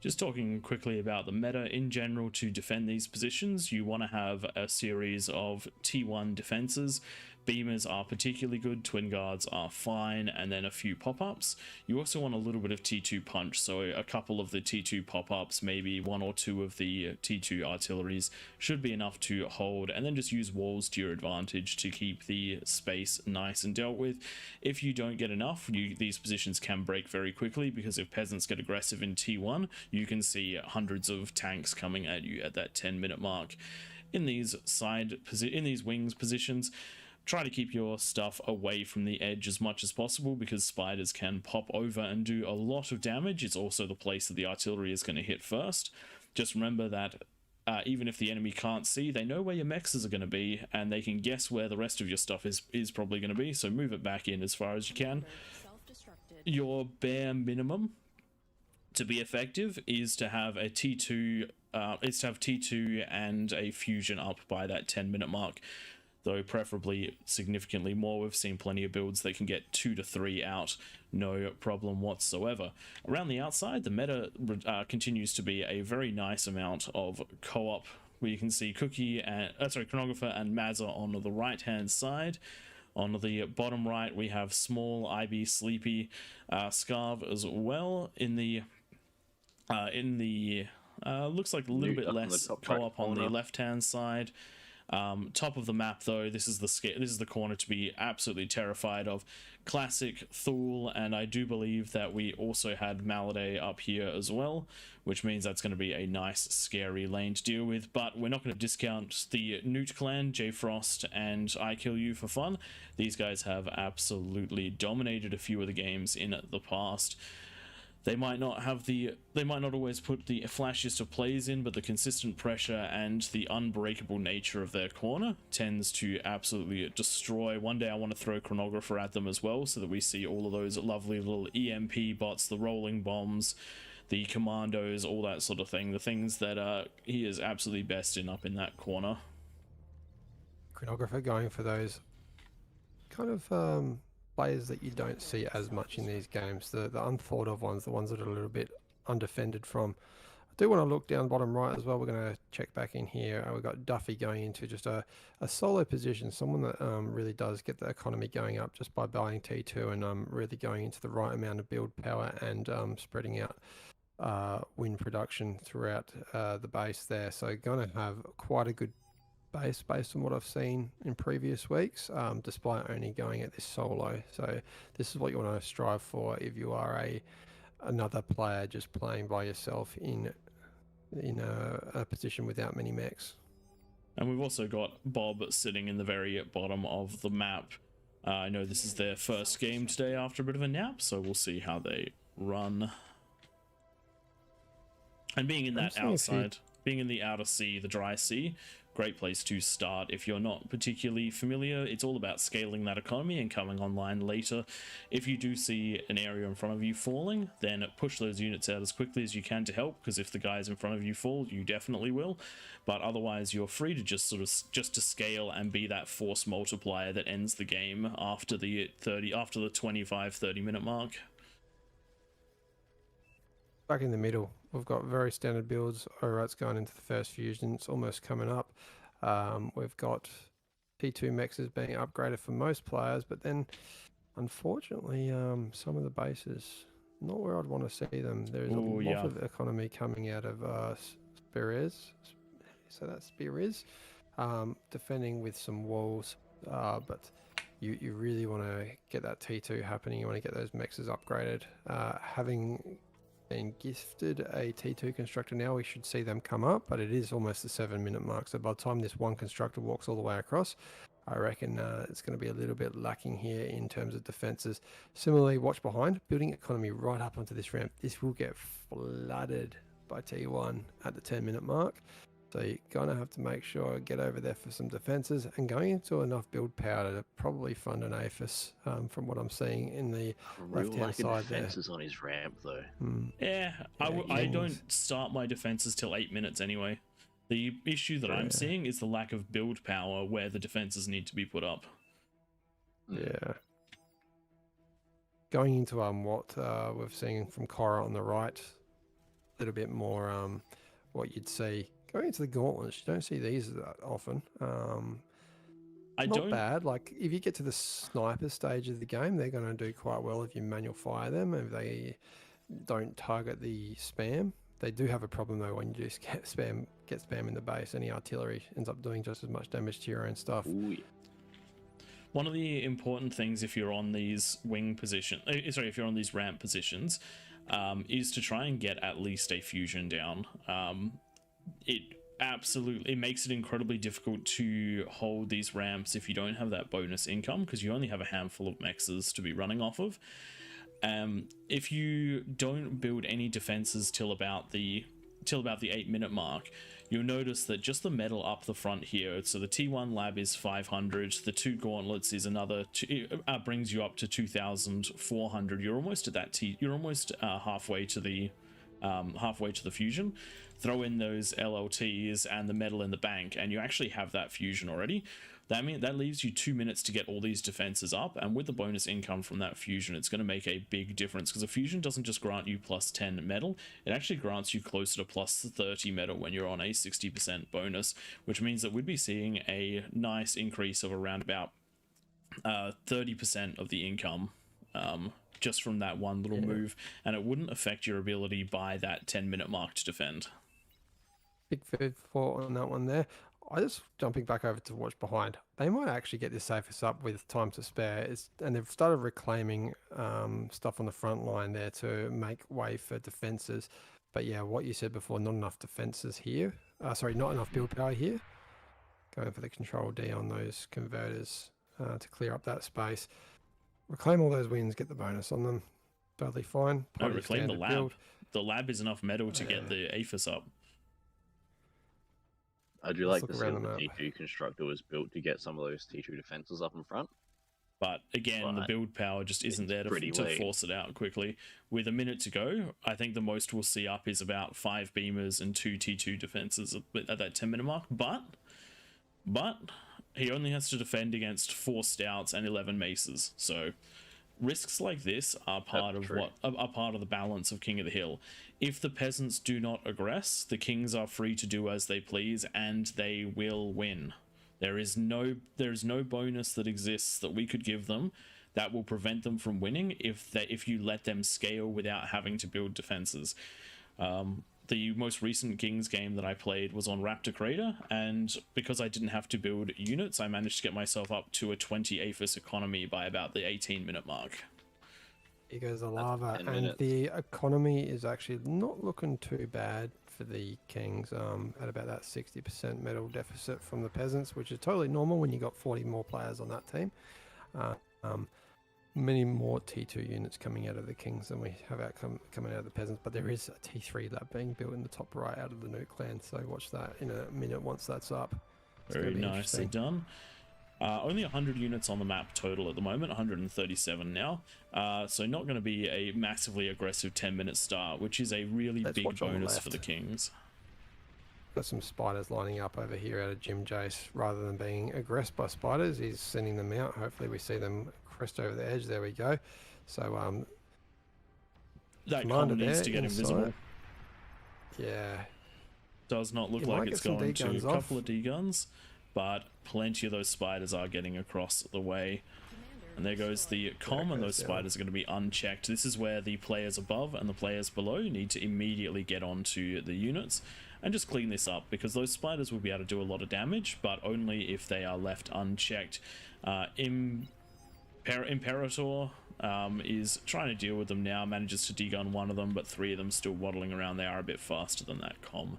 Just talking quickly about the meta in general, to defend these positions, you want to have a series of T1 defenses. Beamers are particularly good, Twin Guards are fine, and then a few pop-ups. You also want a little bit of T2 punch, so a couple of the T2 pop-ups, maybe 1 or 2 of the T2 artilleries should be enough to hold, and then just use walls to your advantage to keep the space nice and dealt with. If you don't get enough, these positions can break very quickly, because if peasants get aggressive in T1, you can see hundreds of tanks coming at you at that 10-minute mark. In these wings positions, try to keep your stuff away from the edge as much as possible, because spiders can pop over and do a lot of damage. It's also the place that the artillery is going to hit first. Just remember that even if the enemy can't see, they know where your mexes are going to be, and they can guess where the rest of your stuff is probably going to be, so move it back in as far as you can. Your bare minimum to be effective is to have a T2 and a fusion up by that 10-minute mark, though preferably significantly more. We've seen plenty of builds that can get 2 to 3 out, no problem whatsoever. Around the outside, the meta continues to be a very nice amount of co-op, where you can see Chronographer and Mazza on the right-hand side. On the bottom right, we have Small, IB, Sleepy, Scarve as well. In the looks like a little bit less co-op on the left-hand side. Top of the map, though, this is the corner to be absolutely terrified of. Classic Thule, and I do believe that we also had Maladay up here as well, which means that's going to be a nice scary lane to deal with. But we're not going to discount the Newt clan, J Frost and I Kill You for fun. These guys have absolutely dominated a few of the games in the past. They might not always put the flashiest of plays in, but the consistent pressure and the unbreakable nature of their corner tends to absolutely destroy. One day I want to throw Chronographer at them as well, so that we see all of those lovely little EMP bots, the rolling bombs, the commandos, all that sort of thing. The things that he is absolutely best in up in that corner. Chronographer going for those kind of players that you don't see as much in these games, the unthought of ones, the ones that are a little bit undefended from. I do want to look down bottom right as well. We're going to check back in here. We've got Duffy going into just a solo position, someone that really does get the economy going up just by buying T2 and really going into the right amount of build power and spreading out wind production throughout the base there. So going to have quite a good base based on what I've seen in previous weeks, despite only going at this solo. So this is what you want to strive for if you are another player just playing by yourself in a position without many mechs. And we've also got Bob sitting in the very bottom of the map. I know this is their first game today after a bit of a nap, so we'll see how they run. And being in that outside, being in the outer sea, the dry sea, great place to start. If you're not particularly familiar, it's all about scaling that economy and coming online later. If you do see an area in front of you falling, then push those units out as quickly as you can to help, because if the guys in front of you fall, you definitely will. But otherwise, you're free to just to scale and be that force multiplier that ends the game after the 25-30 minute mark. Back in the middle, we've got very standard builds. Alright's going into the first fusion. It's almost coming up. We've got T2 mexes being upgraded for most players, but then unfortunately, some of the bases, not where I'd want to see them. There's a lot of economy coming out of Spiriz. So that's Spiriz, defending with some walls, but you really want to get that T2 happening. You want to get those mexes upgraded. Having been gifted a T2 constructor now, we should see them come up, but it is almost the 7-minute mark. So by the time this one constructor walks all the way across, I reckon it's going to be a little bit lacking here in terms of defenses. Similarly, watch behind, building economy right up onto this ramp. This will get flooded by T1 at the 10-minute mark. So you're going to have to make sure, get over there for some defenses and going into enough build power to probably fund an APHIS from what I'm seeing in the left-hand side there. Defenses on his ramp though. Yeah, I don't start my defenses till 8 minutes anyway. The issue that I'm seeing is the lack of build power where the defenses need to be put up. Yeah. Going into what we've seen from Korra on the right, a little bit more what you'd see. Going into the gauntlets, you don't see these that often. Not bad. Like if you get to the sniper stage of the game, they're going to do quite well if you manual fire them. If they don't target the spam, they do have a problem though when you just get spam in the base. Any artillery ends up doing just as much damage to your own stuff. Ooh, yeah. One of the important things if you're on these if you're on these ramp positions, is to try and get at least a fusion down. It makes it incredibly difficult to hold these ramps if you don't have that bonus income, because you only have a handful of mexes to be running off of. If you don't build any defenses till about the 8-minute mark, you'll notice that just the metal up the front here, so the T1 lab is 500, the 2 gauntlets is another brings you up to 2,400. You're almost at that you're almost halfway to the fusion. Throw in those LLTs and the metal in the bank, and you actually have that fusion already. That leaves you 2 minutes to get all these defenses up, and with the bonus income from that fusion, it's going to make a big difference, because a fusion doesn't just grant you plus 10 metal, it actually grants you closer to plus 30 metal when you're on a 60% bonus, which means that we'd be seeing a nice increase of around about 30% of the income just from that one little move, and it wouldn't affect your ability by that 10-minute mark to defend. Big food for on that one there. I just jumping back over to watch behind. They might actually get this APHIS up with time to spare. And they've started reclaiming stuff on the front line there to make way for defenses. But yeah, what you said before, not enough defenses here. Not enough build power here. Going for the Control D on those converters to clear up that space. Reclaim all those wins, get the bonus on them. totally fine. No, Pretty reclaim the standard lab. build. The lab is enough metal to get the APHIS up. I do Let's like to look see around what the the map. T2 constructor was built to get some of those T2 defenses up in front. But again, the But build power just isn't there pretty to late. force it out quickly. With a minute to go, I think the most we'll see up is about 5 beamers and 2 T2 defenses at that 10-minute mark. But he only has to defend against 4 stouts and 11 maces. So risks like this are part of part of the balance of King of the Hill. If the peasants do not aggress, the kings are free to do as they please, and they will win. There is no bonus that exists that we could give them that will prevent them from winning if you let them scale without having to build defenses. The most recent Kings game that I played was on Raptor Crater, and because I didn't have to build units, I managed to get myself up to a 20 APHIS economy by about the 18-minute mark. Here goes the lava, 10 and minutes. the economy is actually not looking too bad for the Kings, at about that 60% metal deficit from the peasants, which is totally normal when you got 40 more players on that team. Many more T2 units coming out of the Kings than we have coming out of the peasants, but there is a T3 lab being built in the top right out of the nuke clan, so watch that in a minute once that's up. It's Very gonna be nicely interesting. done. Only 100 units on the map total at the moment, 137 now. So not going to be a massively aggressive 10-minute start, which is a really Let's big watch on the bonus for the left. Kings. Got some spiders lining up over here out of Jim Jace. Rather than being aggressed by spiders, he's sending them out. Hopefully we see them crest over the edge. There we go. So That commander comm needs there to get inside. invisible. Yeah, Does not look You like might it's get some going to. A D-guns off. couple of D-guns, but plenty of those spiders are getting across the way. And there goes the comm, and those goes down. spiders are going to be unchecked. This is where the players above and the players below need to immediately get onto the units and just clean this up, because those spiders will be able to do a lot of damage, but only if they are left unchecked. Imperator is trying to deal with them now, manages to degun one of them, but 3 of them still waddling around. They are a bit faster than that comm.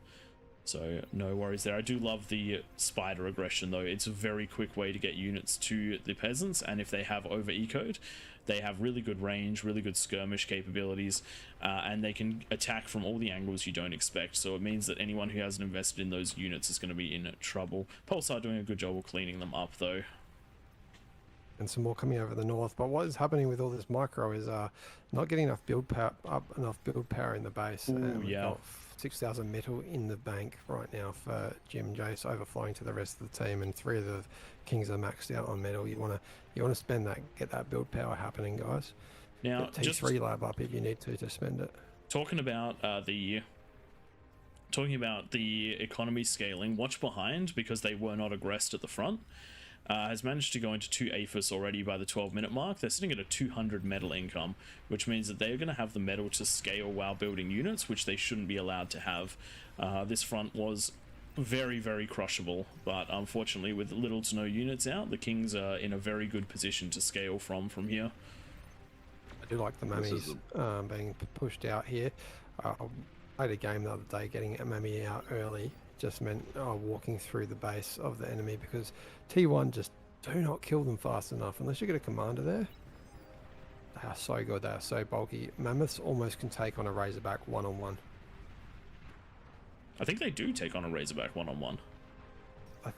So no worries there. I do love the spider aggression though. It's a very quick way to get units to the peasants, and if they have over ecoed, they have really good range, really good skirmish capabilities, and they can attack from all the angles you don't expect. So it means that anyone who hasn't invested in those units is going to be in trouble. Pulsar doing a good job of cleaning them up though. and some more coming over the north. But what is happening with all this micro is not getting enough build power in the base. Ooh, And we've yeah. got 6,000 metal in the bank right now for Jim Jace, overflowing to the rest of the team, and 3 of the Kings are maxed out on metal. You want to spend that, get that build power happening, guys. Now, Get T3 lab up if you need to spend it. talking about the economy scaling, watch behind, because they were not aggressed at the front. Has managed to go into 2 APHIS already by the 12-minute mark. They're sitting at a 200 metal income, which means that they're going to have the metal to scale while building units, which they shouldn't be allowed to have. This front was very, very crushable, but unfortunately with little to no units out, the Kings are in a very good position to scale from here. I do like the This Mammies being pushed out here. I played a game the other day, getting a Mammy out early just meant walking through the base of the enemy, because T1 just do not kill them fast enough unless you get a commander there. They are so good, they are so bulky. Mammoths almost can take on a Razorback one-on-one. I think they do take on a Razorback one-on-one.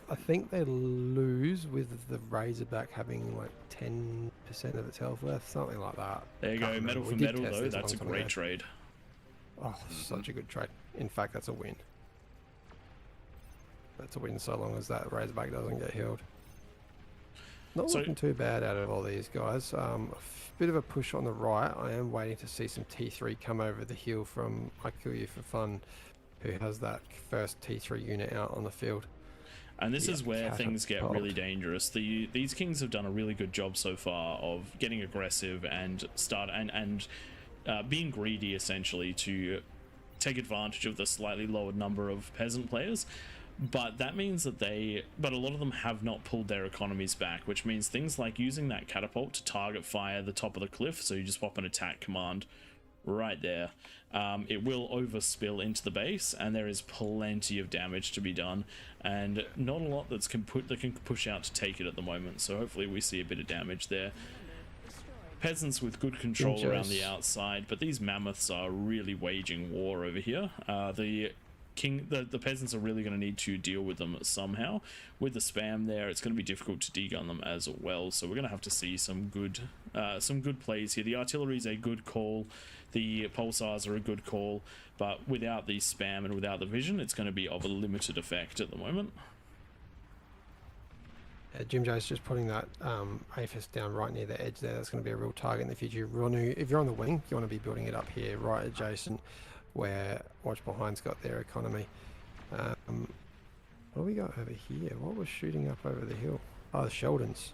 I think they lose with the Razorback having like 10% of its health left, something like that. There you Can't go, remember. metal We for did metal test though, this that's a long time great ago. trade. Oh, such a good trade. In fact, that's a win. That's a win so long as that Razorback doesn't get healed. Not So- looking too bad out of all these guys. Bit of a push on the right. I am waiting to see some T3 come over the hill from I Kill You For Fun, who has that first T3 unit out on the field. And this is where things get really catapult. dangerous. These Kings have done a really good job so far of getting aggressive and being greedy, essentially, to take advantage of the slightly lower number of peasant players. But that means that a lot of them have not pulled their economies back, which means things like using that catapult to target fire the top of the cliff, so you just pop an attack command right there. It will overspill into the base, and there is plenty of damage to be done, and not a lot that can push out to take it at the moment. So hopefully we see a bit of damage there. peasants with good control around the Ninjas. outside, but these mammoths are really waging war over here. The peasants are really going to need to deal with them somehow. With the spam there, it's going to be difficult to degun them as well, so we're going to have to see some good plays here. The artillery is a good call, the pulsars are a good call, but without the spam and without the vision, it's going to be of a limited effect at the moment. Jim Joe's just putting that APHIS down right near the edge there. That's going to be a real target in the future. If you're on the wing, you want to be building it up here, right adjacent where Watch Behind's got their economy. What do we got over here? What was shooting up over the hill? Oh, the Sheldons.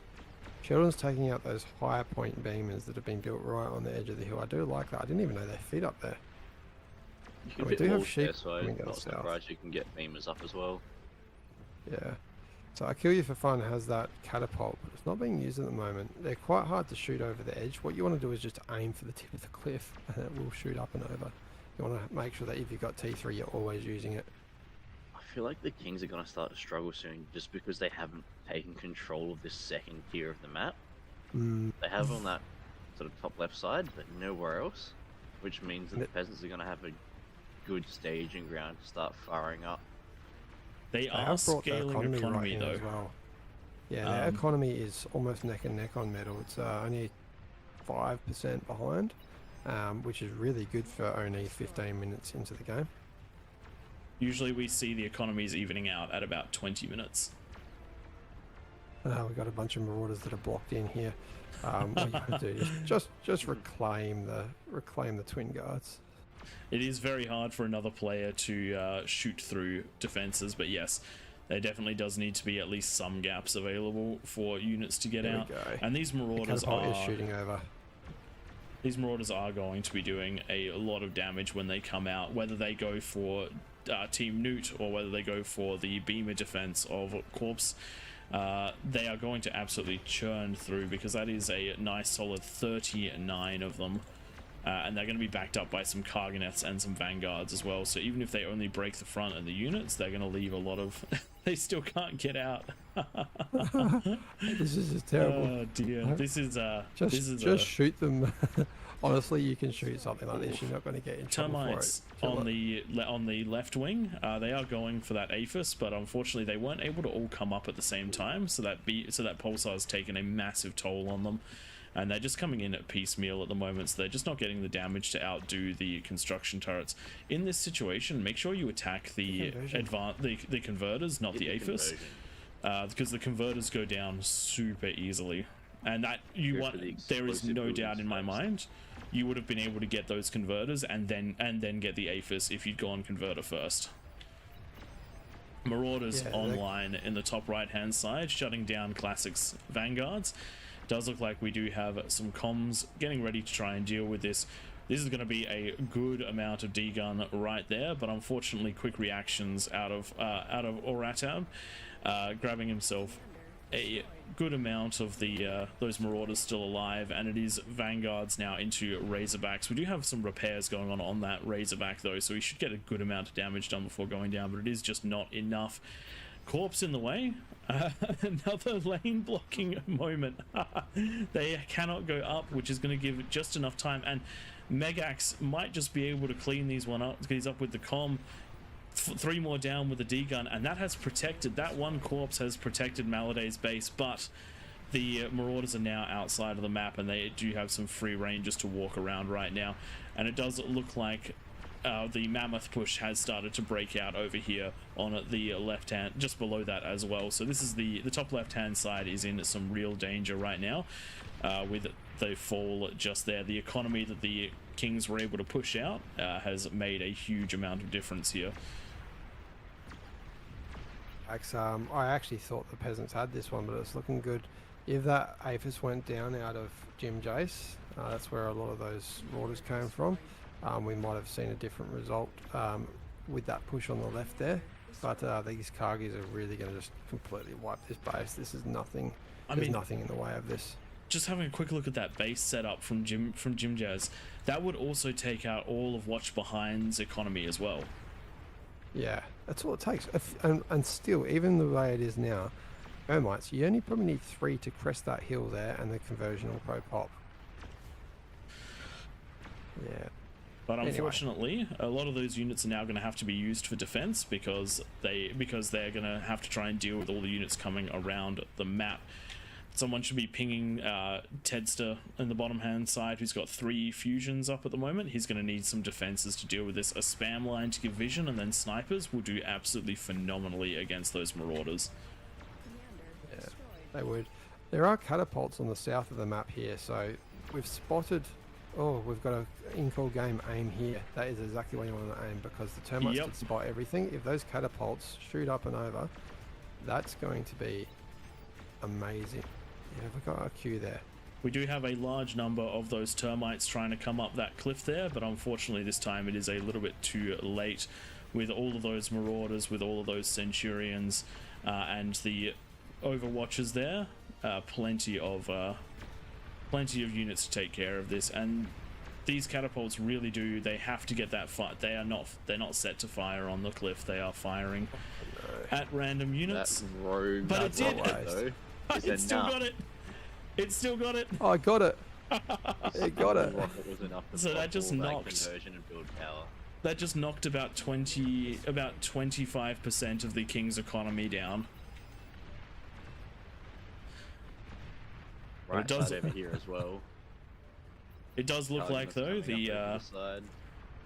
Sheldon's taking out those higher point beamers that have been built right on the edge of the hill. I do like that. I didn't even know their feet up there. You We can do have sheep there, so coming down not south. surprised you can get beamers up as well. Yeah. So I Kill You for Fun has that catapult, but it's not being used at the moment. They're quite hard to shoot over the edge. What you want to do is just aim for the tip of the cliff, and it will shoot up and over. You want to make sure that if you've got T3, you're always using it. I feel like the Kings are going to start to struggle soon just because they haven't taken control of this second tier of the map. They have on that sort of top left side, but nowhere else, which means that the peasants are going to have a good staging ground to start firing up. They are have brought the scaling economy right in though. as well. Yeah, their economy is almost neck and neck on metal. It's only 5% behind, which is really good for only 15 minutes into the game. Usually we see the economies evening out at about 20 minutes. We've got a bunch of marauders that are blocked in here. What you got to do is just reclaim the twin guards. It is very hard for another player to shoot through defenses, but yes, there definitely does need to be at least some gaps available for units to get There we out. go. And these marauders Catapult is shooting over. These marauders are going to be doing a lot of damage when they come out, whether they go for Team Newt or whether they go for the beamer defense of Corpse. They are going to absolutely churn through because that is a nice solid 39 of them. And they're going to be backed up by some Karganeths and some Vanguards as well. So even if they only break the front and the units, they're going to leave a lot of... they still can't get out. This is just terrible. Oh dear. This is just shoot them. Honestly, you can shoot something like this. You're not going to get in trouble for termites it. on the left wing. They are going for that APHIS, but unfortunately they weren't able to all come up at the same time. So that pulsar has taken a massive toll on them. And they're just coming in at piecemeal at the moment, so they're just not getting the damage to outdo the construction turrets. In this situation, make sure you attack the converters, not the APHIS, because the converters go down super easily. And that there is no doubt in my mind, you would have been able to get those converters and then get the APHIS if you'd gone converter first. Marauders online in the top right hand side, shutting down Classics Vanguards. Does look like we do have some comms getting ready to try and deal with this. This is going to be a good amount of D-gun right there, but unfortunately quick reactions out of Oratab, grabbing himself a good amount of the those marauders still alive, and it is Vanguards now into Razorbacks. We do have some repairs going on that Razorback though, so we should get a good amount of damage done before going down, but it is just not enough. Corpse in the way. Another lane blocking moment. They cannot go up, which is going to give just enough time, and Megax might just be able to clean these up with the comm. 3 more down with the D-gun, and that has protected, that one corpse has protected Maladay's base, but the marauders are now outside of the map and they do have some free reign just to walk around right now, and it does look like the mammoth push has started to break out over here on the left hand, just below that as well. So this is the top left hand side is in some real danger right now with the fall just there. The economy that the Kings were able to push out has made a huge amount of difference here. I actually thought the peasants had this one, but it's looking good. If that APHIS went down out of Jim Jace, that's where a lot of those marauders came from. We might have seen a different result with that push on the left there, but these Kargis are really going to just completely wipe this base. This is nothing. There's nothing in the way of this. Just having a quick look at that base setup from Jim Jazz, that would also take out all of Watch Behind's economy as well. Yeah, that's all it takes. And still, even the way it is now, Ermites, you only probably need 3 to crest that hill there, and the conversion will pro pop. Yeah. But Anyway. unfortunately, a lot of those units are now going to have to be used for defense because they're going to have to try and deal with all the units coming around the map. Someone should be pinging Tedster in the bottom hand side, who's got 3 fusions up at the moment. He's going to need some defenses to deal with this. A spam line to give vision, and then snipers will do absolutely phenomenally against those marauders. Yeah, they would. There are catapults on the south of the map here, so we've spotted. Oh, we've got a in-call game aim here. That is exactly where you want to aim, because the termites Yep. can spot everything. If those catapults shoot up and over, that's going to be amazing. Yeah, we've got our queue there. We do have a large number of those termites trying to come up that cliff there, but unfortunately this time it is a little bit too late with all of those marauders, with all of those centurions, and the overwatchers there. Plenty of units to take care of this, and these catapults really do. They have to get that fight. They're not set to fire on the cliff. They are firing at random units. That rogue But it did. rocket, though, is It still enough. got it. It still got it. Oh, I got it. It got it. Rocket was enough to So that stop just all knocked. conversion and build power. That just knocked about 25% of the king's economy down. Right does- side over here as well. It does look like though Side.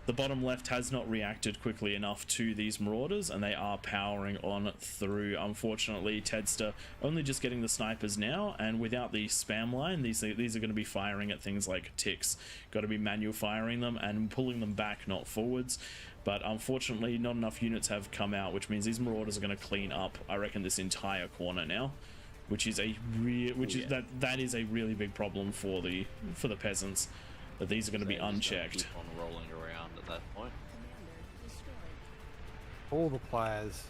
the bottom left has not reacted quickly enough to these marauders, and they are powering on through. Unfortunately, Tedster only just getting the snipers now, and without the spam line, these are going to be firing at things like ticks. Got to be manual firing them and pulling them back, not forwards. But unfortunately, not enough units have come out, which means these marauders are going to clean up, I reckon, this entire corner now, which is a that is a really big problem for the peasants. That these are going to be So just gonna unchecked. Keep on rolling around at that point. All the players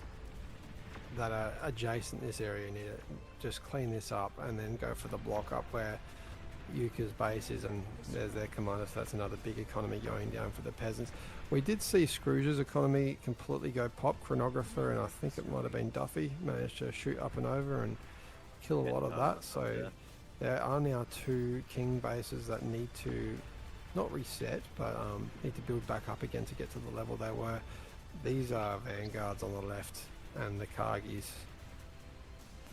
that are adjacent this area need to just clean this up and then go for the block up where Yuka's base is, and there's their commander, so that's another big economy going down for the peasants. We did see Scrooge's economy completely go pop. Chronographer, and I think it might have been Duffy, managed to shoot up and over and kill a lot of that. So there are now 2 king bases that need to not reset, but need to build back up again to get to the level they were. These are vanguards on the left, and the Kargis.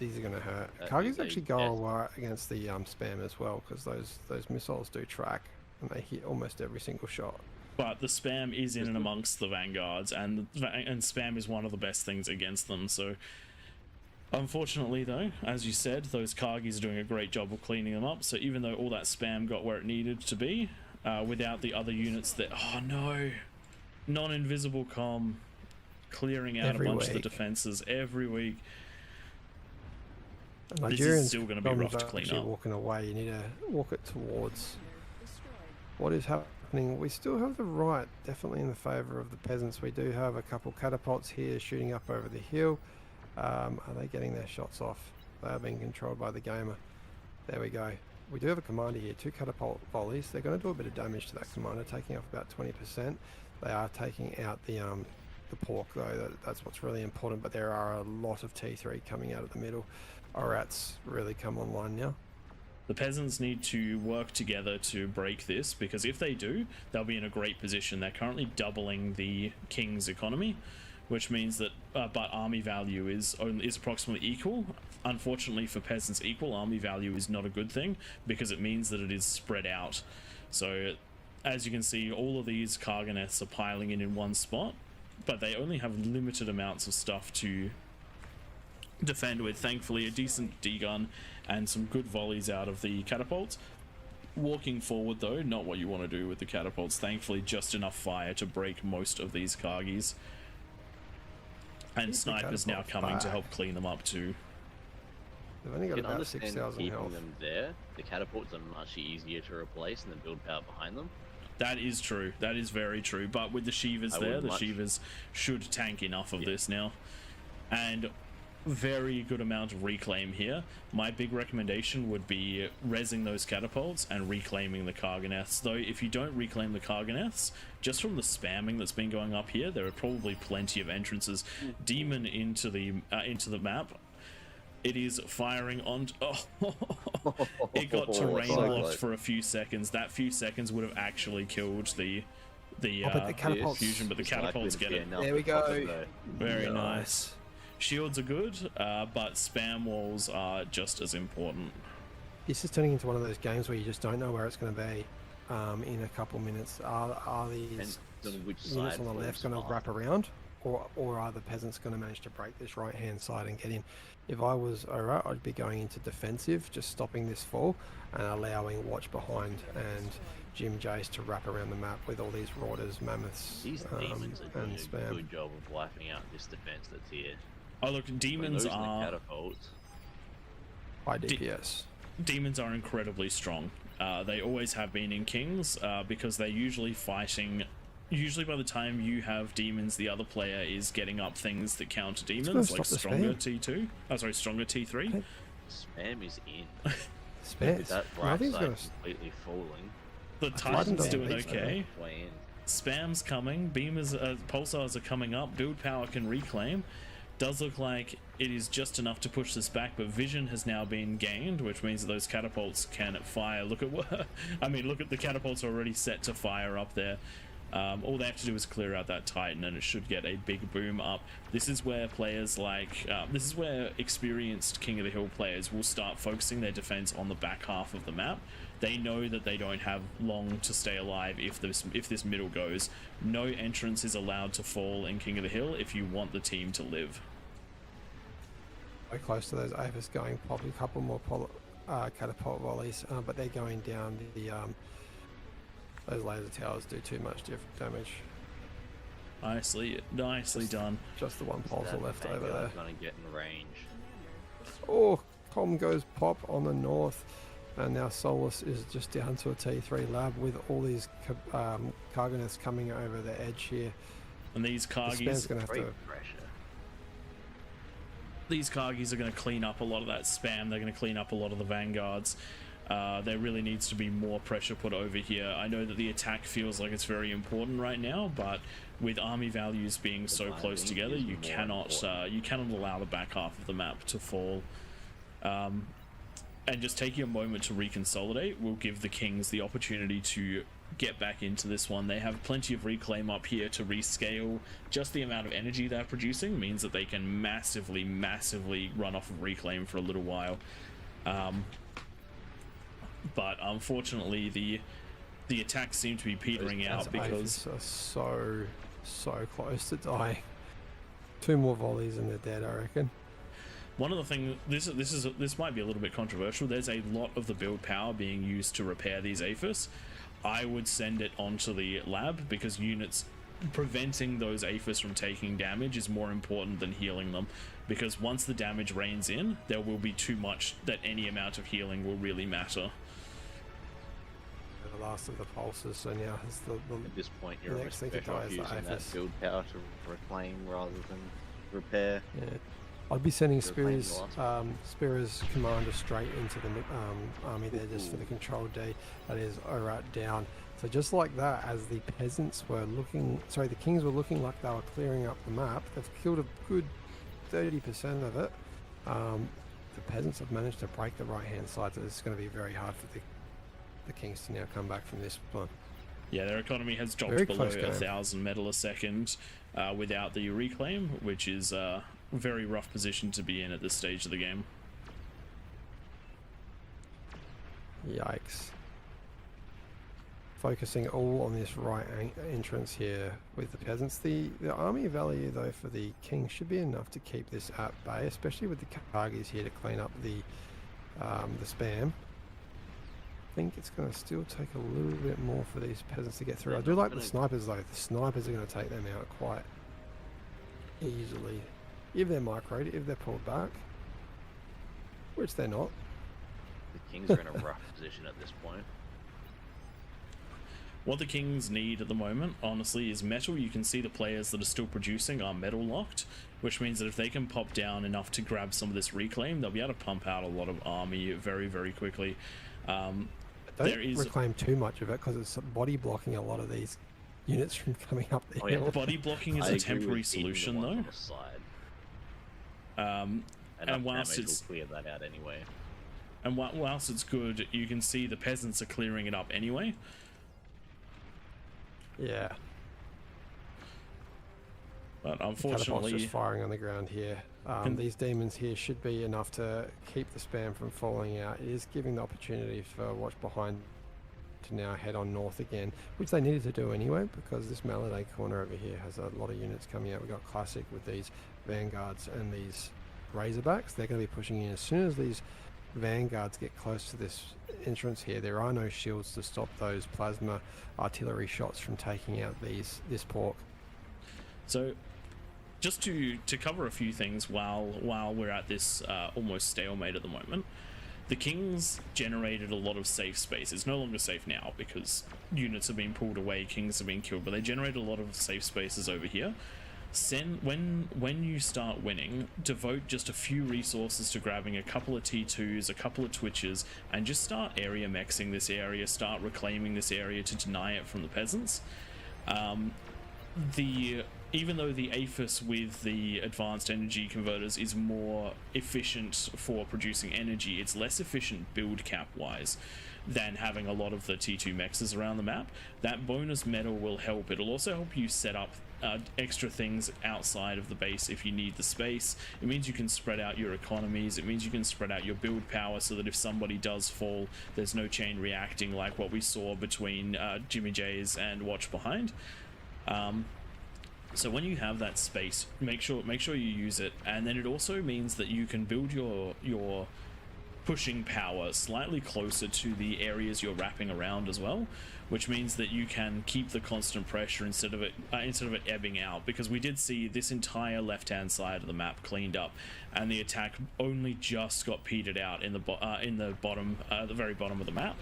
These are going to hurt. That Kargis is a actually go death. alright against the spam as well, because those missiles do track and they hit almost every single shot. But the spam is in and amongst the vanguards, and spam is one of the best things against them. So unfortunately though, as you said, those Kargis are doing a great job of cleaning them up. So even though all that spam got where it needed to be, without the other units that... Oh no! Non-invisible comm clearing out Every a bunch of the week. defenses every week. This Nigerians is still going to be rough to aren't clean actually up. walking away. You need to walk it towards what is happening. We still have the right, definitely in the favour of the peasants. We do have a couple catapults here shooting up over the hill. Are they getting their shots off? They are being controlled by the gamer. There we go. We do have a commander here, 2 catapult volleys. They're going to do a bit of damage to that commander, taking off about 20%. They are taking out the pork though. That's what's really important. But there are a lot of T3 coming out of the middle. Orats really come online now. The peasants need to work together to break this, because if they do, they'll be in a great position. They're currently doubling the king's economy, which means that but army value is approximately equal. Unfortunately for peasants, equal army value is not a good thing, because it means that it is spread out. So as you can see, all of these Karganeths are piling in one spot, but they only have limited amounts of stuff to defend with. Thankfully, a decent D-gun and some good volleys out of the catapults. Walking forward though, not what you want to do with the catapults. Thankfully, just enough fire to break most of these Kargis. And Keep the snipers now catapults coming to back. help clean them up too. They've only I got can about understand 6,000 keeping health. them there. The catapults are much easier to replace and then build power behind them. That is true. That is very true. But with the Shivas I there, would the much- Shivas should tank enough of this now. And very good amount of reclaim here. My big recommendation would be rezzing those catapults and reclaiming the Karganeths. Though if you don't reclaim the Karganeths, just from the spamming that's been going up here, there are probably plenty of entrances. Demon into the map. It is firing on. Oh, it got So terrain close. blocked for a few seconds. That few seconds would have actually killed the but the catapults- fusion, but the It's likely catapults to get be it. enough There we to pop go. it, though. Very nice. Shields are good, but spam walls are just as important. This is turning into one of those games where you just don't know where it's going to be in a couple minutes. Are these Depends on which units side on the falls left going to fast. wrap around, or are the peasants going to manage to break this right hand side and get in? If I was Ora, I'd be going into defensive, just stopping this fall and allowing watch behind and Jim Jace to wrap around the map with all these Rauders, Mammoths, These demons are and doing a spam. good job of wiping out this defense that's here. Oh look, demons Losing the are catapults. High DPS. demons are incredibly strong. They always have been in Kings because they're usually fighting. Usually, by the time you have demons, the other player is getting up things that counter demons, like stop the stronger spam. T2. Oh, sorry, stronger T3. Spam is in. Spam. That I right think it's side gonna. completely falling. The Titan Titan's doesn't doing think so, okay. Way in. Spam's coming. Beamers, pulsars are coming up. Build power can reclaim. Does look like it is just enough to push this back, but vision has now been gained, which means that those catapults can fire. Look at what I mean. Look at the catapults already set to fire up there. All they have to do is clear out that Titan, and it should get a big boom up. This is where players like this is where experienced King of the Hill players will start focusing their defense on the back half of the map. They know that they don't have long to stay alive if this middle goes. No entrance is allowed to fall in King of the Hill if you want the team to live. Very close to those Avis going, probably a couple more catapult volleys, but they're going down. Those laser towers do too much damage. Nicely done. Just the one pulsar That left over there. Vanguard's gonna get in range. Oh, Com goes pop on the north, and now Solus is just down to a T3 lab with all these Cargonists coming over the edge here. And these The Spam's Kargis, going to have Great to. pressure. these Kargis are going to clean up a lot of that spam. They're going to clean up a lot of the Vanguards. There really needs to be more pressure put over here. I know that the attack feels like it's very important right now, but with army values being so close binding together, is you more cannot allow the back half of the map to fall. And just taking a moment to reconsolidate will give the Kings the opportunity to get back into this one. They have plenty of reclaim up here to rescale. Just the amount of energy they're producing means that they can massively run off of reclaim for a little while. But unfortunately the attacks seem to be petering out because Are so close to dying. 2 more volleys and they're dead, I reckon. one of the things, this might be a little bit controversial. There's a lot of the build power being used to repair these APHIS. I would send it onto the lab because units preventing those APHIS from taking damage is more important than healing them, because once the damage rains in, there will be too much that any amount of healing will really matter. The last of the pulses, so now it's the At this point, you're next thing to better die off is the using that APHIS. build power to reclaim rather than repair. Yeah. I'd be sending Reclaim Spira's the last commander straight into the army there just for the control D. That is Orat down. So just like that, as the peasants were looking, sorry, the Kings were looking like they were clearing up the map, they've killed a good 30% of it. The peasants have managed to break the right hand side, so it's going to be very hard for the Kings to now come back from this one. Yeah, their economy has dropped Very below close game. 1,000 metal a second without the reclaim, which is a very rough position to be in at this stage of the game. Yikes. Focusing all on this right entrance here with the peasants. The army value though for the King should be enough to keep this at bay, especially with the Kargis here to clean up the spam. I think it's going to still take a little bit more for these peasants to get through. I do like the snipers though. The snipers are going to take them out quite easily. If they're microed, if they're pulled back, which they're not. The Kings are in a rough position at this point. What the Kings need at the moment, honestly, is metal. You can see the players that are still producing are metal locked, which means that if they can pop down enough to grab some of this reclaim, they'll be able to pump out a lot of army very, very quickly. Don't There is reclaim too much of it because it's body blocking a lot of these units from coming up the hill. body blocking is I a agree temporary with even the solution ones though. on the side. enough whilst damage will it's clear that out anyway. and whilst it's good, you can see the peasants are clearing it up anyway. Yeah. But Catapult's unfortunately, just firing on the ground here. These demons here should be enough to keep the spam from falling out. It is giving the opportunity for Watch Behind to now head on north again, which they needed to do anyway, because this Maladay corner over here has a lot of units coming out. We've got Classic with these Vanguards and these Razorbacks. They're going to be pushing in. As soon as these Vanguards get close to this entrance here, there are no shields to stop those plasma artillery shots from taking out this pork. so just to cover a few things while we're at this almost stalemate at the moment, the Kings generated a lot of safe space. It's no longer safe now because units have been pulled away, Kings have been killed, but they generated a lot of safe spaces over here. When you start winning, devote just a few resources to grabbing a couple of T2s, a couple of Twitches, and just start area mexing this area, start reclaiming this area to deny it from the peasants. Even though the APHIS with the advanced energy converters is more efficient for producing energy, it's less efficient build cap wise than having a lot of the T2 mexes around the map. That bonus metal will help. It'll also help you set up extra things outside of the base if you need the space. It means you can spread out your economies. It means you can spread out your build power so that if somebody does fall, there's no chain reacting like what we saw between Jimmy J's and Watch Behind. So when you have that space, make sure you use it, and then it also means that you can build your pushing power slightly closer to the areas you're wrapping around as well, which means that you can keep the constant pressure instead of it ebbing out, because we did see this entire left-hand side of the map cleaned up, and the attack only just got petered out in the very bottom of the map.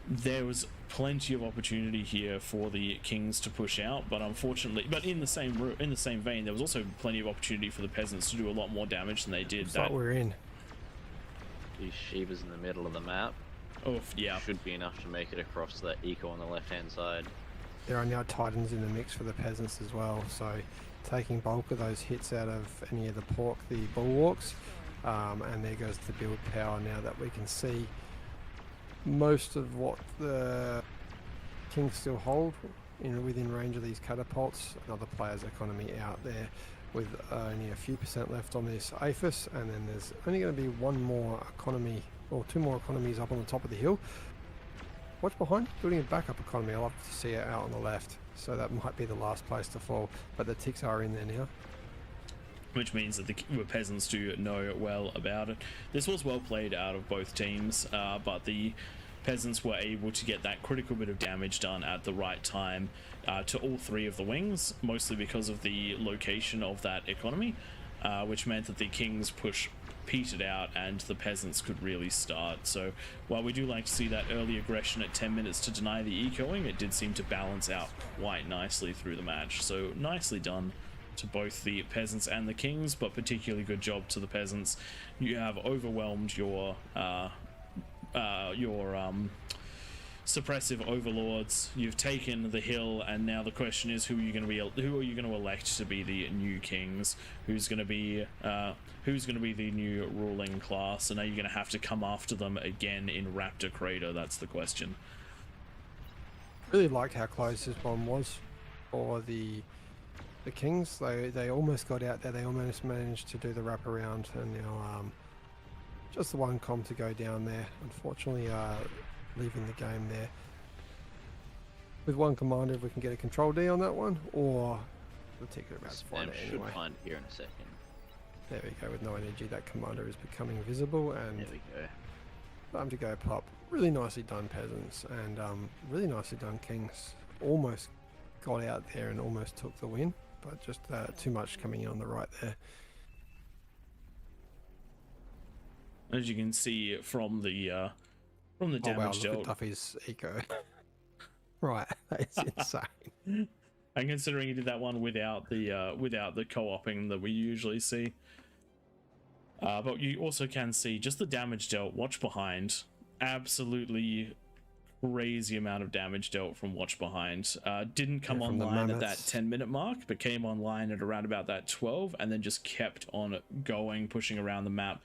There was plenty of opportunity here for the Kings to push out, but unfortunately, in the same vein, there was also plenty of opportunity for the peasants to do a lot more damage than they did. Looks like we're in. These Shivas in the middle of the map Yeah, should be enough to make it across to that eco on the left-hand side. There are now Titans in the mix for the peasants as well, so taking bulk of those hits out of any of the bulwarks, and there goes the build power now that we can see most of what the Kings still hold within range of these catapults. Another player's economy out there with only a few % left on this APHIS, and then there's only going to be one more economy or two more economies up on the top of the hill. Watch Behind, building a backup economy. I'll have to see it out on the left, so that might be the last place to fall, but the ticks are in there now. Which means that the peasants do know well about it. This was well played out of both teams, but the peasants were able to get that critical bit of damage done at the right time to all three of the wings, mostly because of the location of that economy, which meant that the Kings push petered out and the peasants could really start. So while we do like to see that early aggression at 10 minutes to deny the ecoing, it did seem to balance out quite nicely through the match. So nicely done to both the peasants and the Kings, but particularly good job to the peasants. You have overwhelmed your suppressive overlords. You've taken the hill, and now the question is, who are you going to elect to be the new Kings? Who's going to be the new ruling class? And are you going to have to come after them again in Raptor Crater? That's the question. Really liked how close this one was for the Kings. They almost got out there. They almost managed to do the wraparound, and now just the one comm to go down there. Unfortunately, leaving the game there with one commander. If we can get a control D on that one, or the ticket about to find it should anyway. find here in a second. There we go. With no energy, that commander is becoming visible, and There we go. time to go pop. Really nicely done, peasants, and really nicely done, Kings. Almost got out there and almost took the win, but just too much coming in on the right there. As you can see from the damage wow, look dealt. at Duffy's eco. Right, that's insane. And considering he did that one without the co-oping that we usually see. But you also can see just the damage dealt. Watch Behind, absolutely crazy amount of damage dealt from Watch Behind. Didn't come from the online at that mammoths. 10-minute mark, but came online at around about that 12, and then just kept on going, pushing around the map.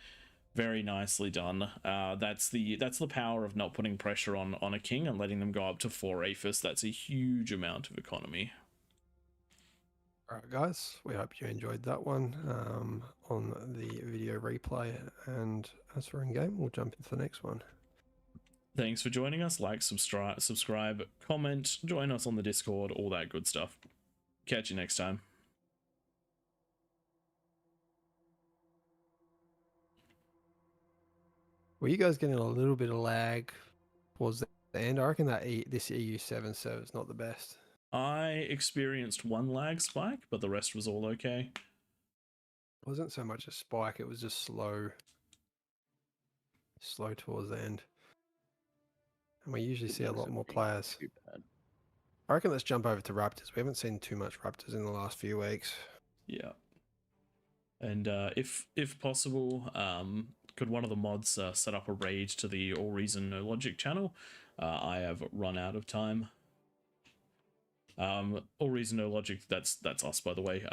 Very nicely done. That's the power of not putting pressure on a king and letting them go up to 4 APHIS. That's a huge amount of economy. All right, guys, we hope you enjoyed that one on the video replay. And as for in-game, we'll jump into the next one. Thanks for joining us. Like, subscribe, comment, join us on the Discord, all that good stuff. Catch you next time. Were you guys getting a little bit of lag towards the end? I reckon that this EU7 server is not the best. I experienced one lag spike, but the rest was all okay. It wasn't so much a spike, it was just slow towards the end. And we usually see a lot more players. Too bad. I reckon let's jump over to Raptors. We haven't seen too much Raptors in the last few weeks. Yeah. And if possible, could one of the mods set up a raid to the AllReasonNoLogic channel? I have run out of time. AllReasonNoLogic, that's us, by the way.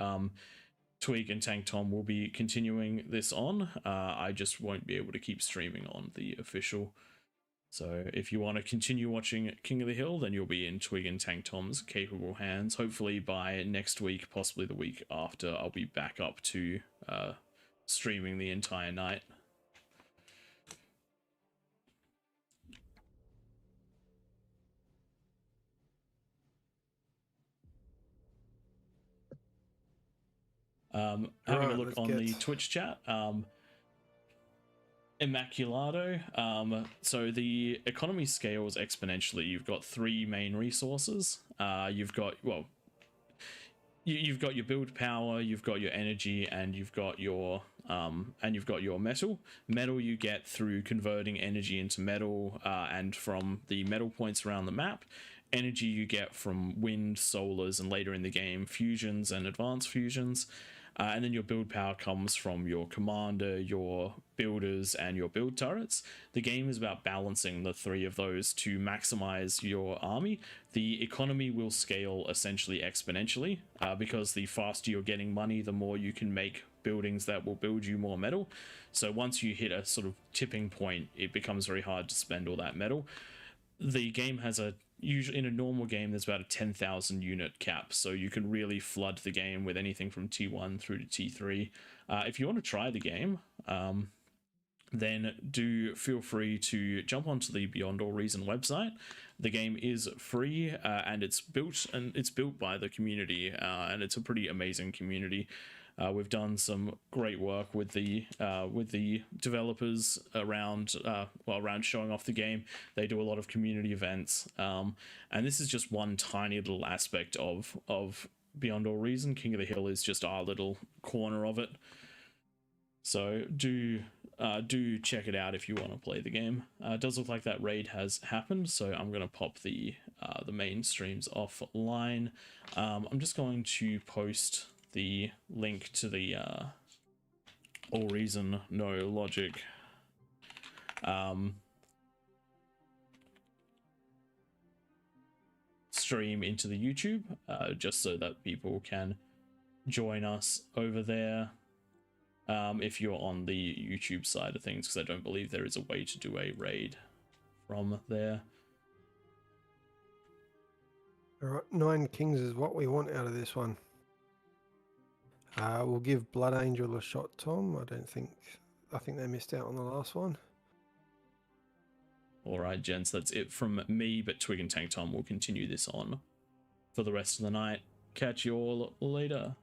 Twig and Tank Tom will be continuing this on. I just won't be able to keep streaming on the official. So if you want to continue watching King of the Hill, then you'll be in Twig and Tank Tom's capable hands. Hopefully by next week, possibly the week after, I'll be back up to streaming the entire night. Having a look on the Twitch chat, Immaculado. So the economy scales exponentially. You've got 3 main resources. You've got, well, you've got your build power, you've got your energy, and you've got your metal. Metal you get through converting energy into metal, and from the metal points around the map. Energy you get from wind, solars, and later in the game, fusions and advanced fusions. And then your build power comes from your commander, your builders, and your build turrets. The game is about balancing the 3 of those to maximize your army. The economy will scale essentially exponentially, because the faster you're getting money, the more you can make buildings that will build you more metal. So once you hit a sort of tipping point, it becomes very hard to spend all that metal. The game has usually in a normal game there's about a 10,000 unit cap, so you can really flood the game with anything from T1 through to T3. If you want to try the game, then do feel free to jump onto the Beyond All Reason website. The game is free, and it's built by the community, and it's a pretty amazing community. We've done some great work with the developers around showing off the game. They do a lot of community events, and this is just one tiny little aspect of Beyond All Reason. King of the Hill is just our little corner of it. So do check it out if you want to play the game. It does look like that raid has happened, so I'm going to pop the main streams offline. I'm just going to post the link to the AllReasonNoLogic stream into the YouTube, just so that people can join us over there. If you're on the YouTube side of things, because I don't believe there is a way to do a raid from there. All right, 9 kings is what we want out of this one. We'll give Blood Angel a shot, Tom. I think they missed out on the last one. All right, gents, that's it from me, but Twig and Tank Tom will continue this on for the rest of the night. Catch you all later.